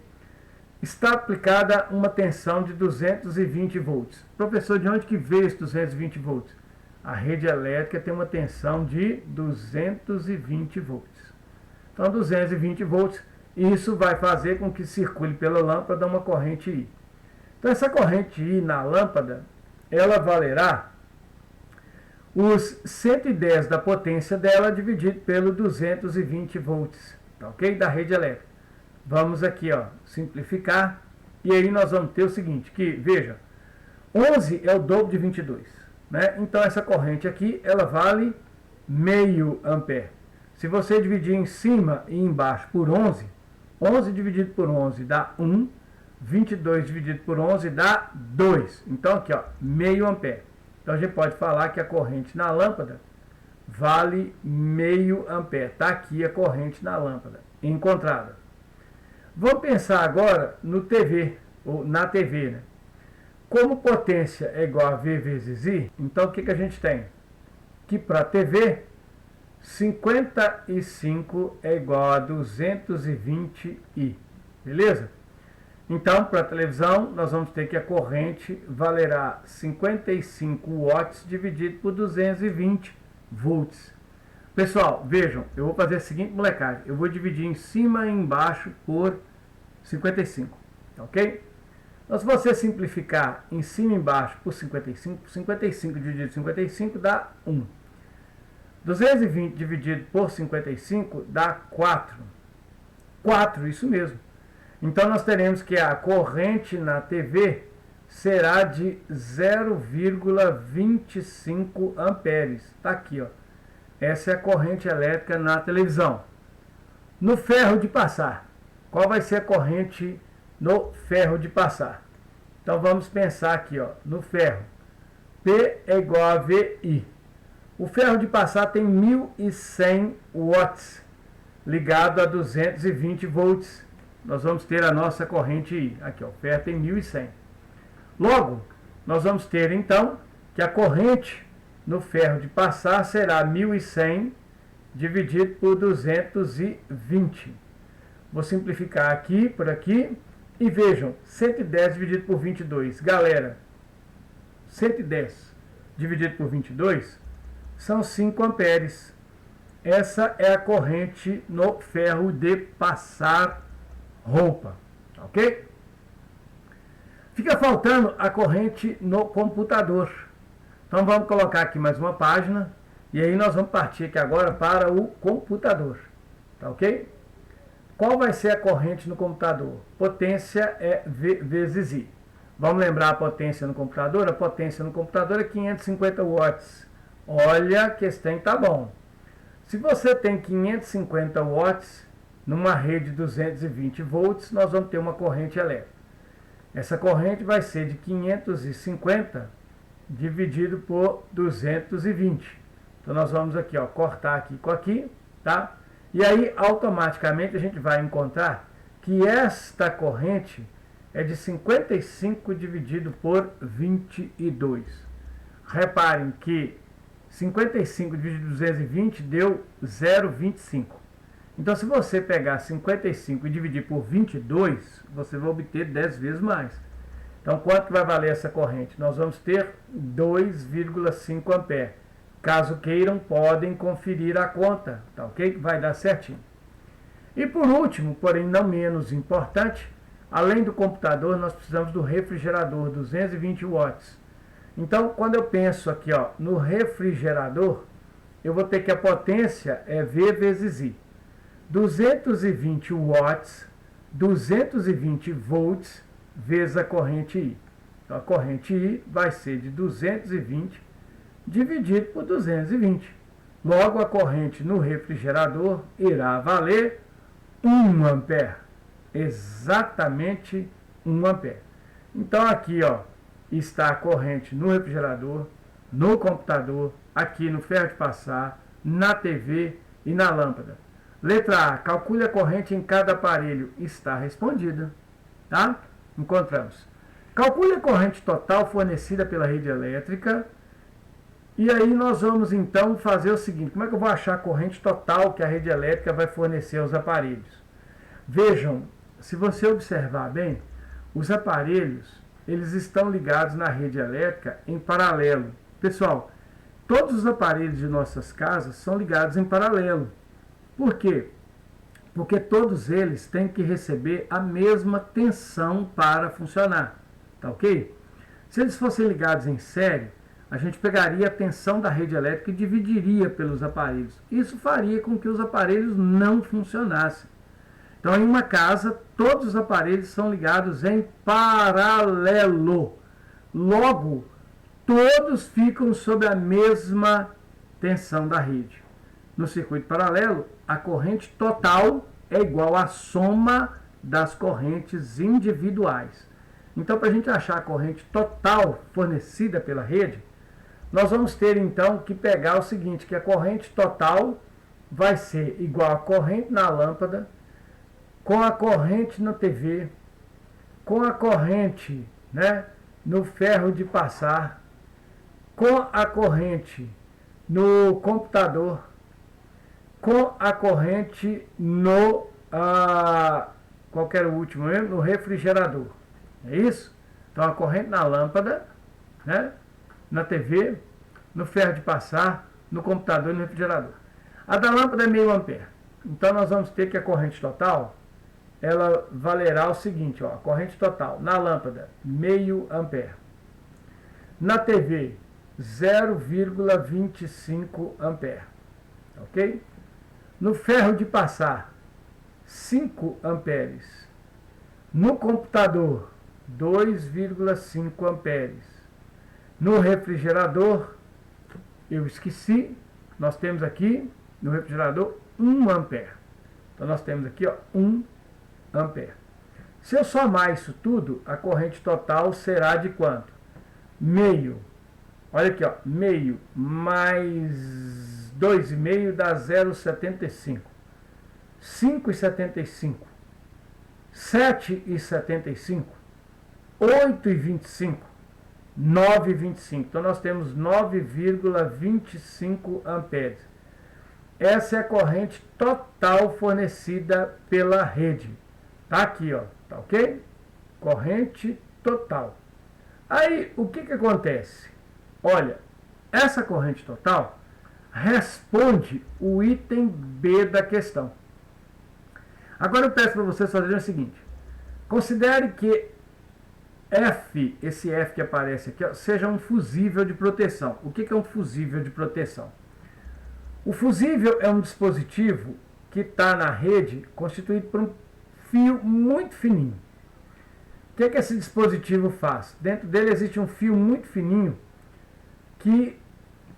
Está aplicada uma tensão de 220 volts. Professor, de onde que veio esse 220 volts? A rede elétrica tem uma tensão de 220 volts. Então, 220 volts, isso vai fazer com que circule pela lâmpada uma corrente I. Então, essa corrente I na lâmpada, ela valerá os 110 da potência dela dividido pelo 220 volts, tá ok? Da rede elétrica. Vamos aqui, ó, simplificar, e aí nós vamos ter o seguinte, que, veja, 11 é o dobro de 22, né? Então essa corrente aqui, ela vale meio ampere. Se você dividir em cima e embaixo por 11, 11 dividido por 11 dá 1, 22 dividido por 11 dá 2. Então aqui, ó, meio ampere. Então a gente pode falar que a corrente na lâmpada vale meio ampere. Está aqui a corrente na lâmpada, encontrada. Vamos pensar agora no TV, ou na TV, né? Como potência é igual a V vezes I, então o que a gente tem? Que para a TV, 55 é igual a 220I, beleza? Então, para a televisão, nós vamos ter que a corrente valerá 55 watts dividido por 220 volts. Pessoal, vejam, eu vou fazer a seguinte molecagem. Eu vou dividir em cima e embaixo por 55. ok? Então, se você simplificar em cima e embaixo por 55, 55 dividido por 55 dá 1. 220 dividido por 55 dá 4. 4, isso mesmo. Então, nós teremos que a corrente na TV será de 0,25 amperes. Está aqui, ó. Essa é a corrente elétrica na televisão. No ferro de passar, qual vai ser a corrente no ferro de passar? Então, vamos pensar aqui, ó, no ferro. P é igual a VI. O ferro de passar tem 1.100 watts, ligado a 220 volts. Nós vamos ter a nossa corrente I. Aqui, ó, o ferro tem 1.100. Logo, nós vamos ter, então, que a corrente no ferro de passar será 1.100 dividido por 220. Vou simplificar aqui, por aqui, e vejam, 110 dividido por 22. Galera, 110 dividido por 22 são 5 amperes. Essa é a corrente no ferro de passar roupa, ok? Fica faltando a corrente no computador. Então vamos colocar aqui mais uma página e aí nós vamos partir aqui agora para o computador, tá ok? Qual vai ser a corrente no computador? Potência é V vezes I. Vamos lembrar a potência no computador? A potência no computador é 550 watts. Olha que esse tem tá bom. Se você tem 550 watts numa rede de 220 volts, nós vamos ter uma corrente elétrica. Essa corrente vai ser de 550 dividido por 220. Então nós vamos aqui, ó, cortar aqui com aqui, tá? E aí automaticamente a gente vai encontrar que esta corrente é de 55 dividido por 22. Reparem que 55 dividido por 220 deu 0,25. Então, se você pegar 55 e dividir por 22, você vai obter 10 vezes mais. Então, quanto vai valer essa corrente? Nós vamos ter 2,5 amperes. Caso queiram, podem conferir a conta, tá ok? Vai dar certinho. E por último, porém não menos importante, além do computador, nós precisamos do refrigerador, 220 watts. Então, quando eu penso aqui, ó, no refrigerador, eu vou ter que a potência é V vezes I. 220 watts, 220 volts, vezes a corrente I. Então, a corrente I vai ser de 220 dividido por 220. Logo, a corrente no refrigerador irá valer 1 ampere. Exatamente 1 ampere. Então, aqui, ó, está a corrente no refrigerador, no computador, aqui no ferro de passar, na TV e na lâmpada. Letra A, calcule a corrente em cada aparelho. Está respondida, tá? Encontramos. Calcule a corrente total fornecida pela rede elétrica. E aí nós vamos então fazer o seguinte, como é que eu vou achar a corrente total que a rede elétrica vai fornecer aos aparelhos? Vejam, se você observar bem, os aparelhos, eles estão ligados na rede elétrica em paralelo. Pessoal, todos os aparelhos de nossas casas são ligados em paralelo. Por quê? Porque todos eles têm que receber a mesma tensão para funcionar, tá ok? Se eles fossem ligados em série, a gente pegaria a tensão da rede elétrica e dividiria pelos aparelhos. Isso faria com que os aparelhos não funcionassem. Então, em uma casa, todos os aparelhos são ligados em paralelo. Logo, todos ficam sob a mesma tensão da rede. No circuito paralelo, a corrente total é igual à soma das correntes individuais. Então, para a gente achar a corrente total fornecida pela rede, nós vamos ter então que pegar o seguinte, que a corrente total vai ser igual à corrente na lâmpada, com a corrente na TV, com a corrente, né, no ferro de passar, com a corrente no computador, com a corrente no, qual que era o último mesmo? No refrigerador. É isso? Então, a corrente na lâmpada, né, na TV, no ferro de passar, no computador e no refrigerador. A da lâmpada é meio ampere. Então, nós vamos ter que a corrente total ela valerá o seguinte, ó, a corrente total na lâmpada, meio ampere. Na TV, 0,25 ampere, ok? No ferro de passar, 5 amperes. No computador, 2,5 amperes. No refrigerador, eu esqueci, nós temos aqui no refrigerador 1 ampere. Então nós temos aqui, ó, 1 ampere. Se eu somar isso tudo, a corrente total será de quanto? Meio. Olha aqui, ó, meio mais 2,5 dá 0,75. 5,75. 7,75. 8,25. 9,25. Então nós temos 9,25 amperes. Essa é a corrente total fornecida pela rede. Tá aqui, ó, tá ok? Corrente total. Aí, o que acontece? Olha, essa corrente total responde o item B da questão. Agora eu peço para vocês fazerem o seguinte. Considere que F, esse F que aparece aqui, ó, seja um fusível de proteção. O que é um fusível de proteção? O fusível é um dispositivo que está na rede constituído por um fio muito fininho. O que esse dispositivo faz? Dentro dele existe um fio muito fininho que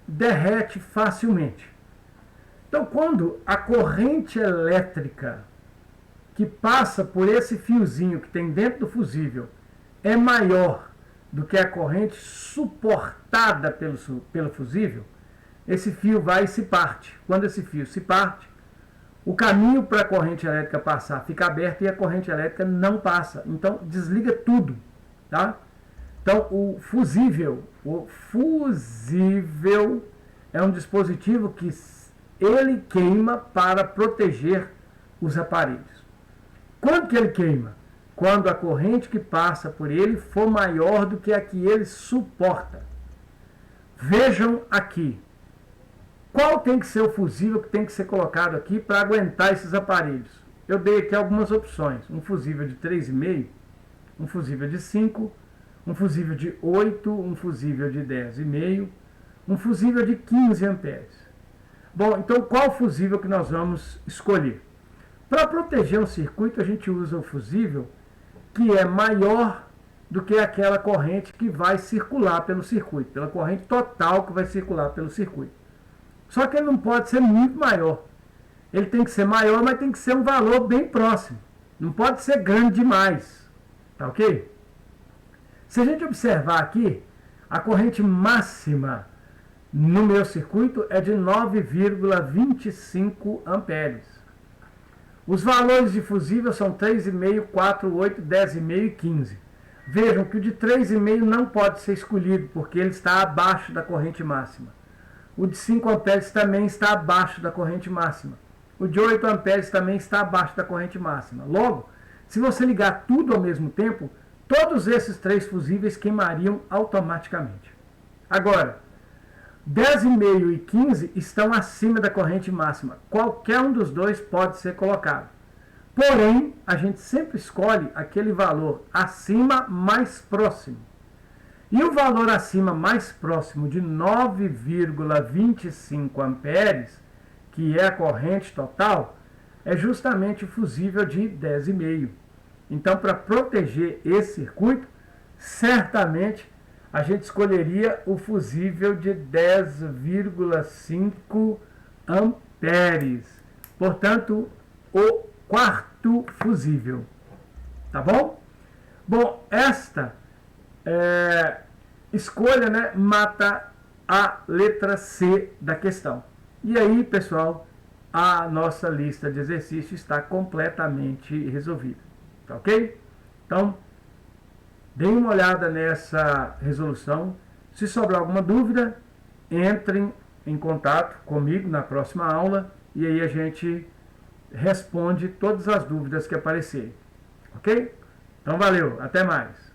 derrete facilmente. Então, quando a corrente elétrica que passa por esse fiozinho que tem dentro do fusível é maior do que a corrente suportada pelo fusível, esse fio vai e se parte. Quando esse fio se parte, o caminho para a corrente elétrica passar fica aberto e a corrente elétrica não passa. Então, desliga tudo. Tá? Então, o fusível é um dispositivo que ele queima para proteger os aparelhos. Quando que ele queima? Quando a corrente que passa por ele for maior do que a que ele suporta. Vejam aqui. Qual tem que ser o fusível que tem que ser colocado aqui para aguentar esses aparelhos? Eu dei aqui algumas opções. Um fusível de 3,5, um fusível de 5, um fusível de 8, um fusível de 10,5, um fusível de 15 amperes. Bom, então qual fusível que nós vamos escolher? Para proteger um circuito, a gente usa o fusível que é maior do que aquela corrente que vai circular pelo circuito, pela corrente total que vai circular pelo circuito. Só que ele não pode ser muito maior. Ele tem que ser maior, mas tem que ser um valor bem próximo. Não pode ser grande demais. Tá ok? Se a gente observar aqui, a corrente máxima no meu circuito é de 9,25 amperes. Os valores de fusível são 3,5, 4, 8, 10,5 e 15. Vejam que o de 3,5 não pode ser escolhido, porque ele está abaixo da corrente máxima. O de 5 amperes também está abaixo da corrente máxima. O de 8 amperes também está abaixo da corrente máxima. Logo, se você ligar tudo ao mesmo tempo, todos esses três fusíveis queimariam automaticamente. Agora, 10,5 e 15 estão acima da corrente máxima. Qualquer um dos dois pode ser colocado. Porém, a gente sempre escolhe aquele valor acima mais próximo. E o valor acima mais próximo de 9,25 amperes, que é a corrente total, é justamente o fusível de 10,5. Então, para proteger esse circuito, certamente a gente escolheria o fusível de 10,5 amperes. Portanto, o quarto fusível. Tá bom? Bom, esta escolha, né, mata a letra C da questão. E aí, pessoal, a nossa lista de exercícios está completamente resolvida. Tá ok? Então, deem uma olhada nessa resolução. Se sobrar alguma dúvida, entrem em contato comigo na próxima aula e aí a gente responde todas as dúvidas que aparecerem. Ok? Então, valeu. Até mais.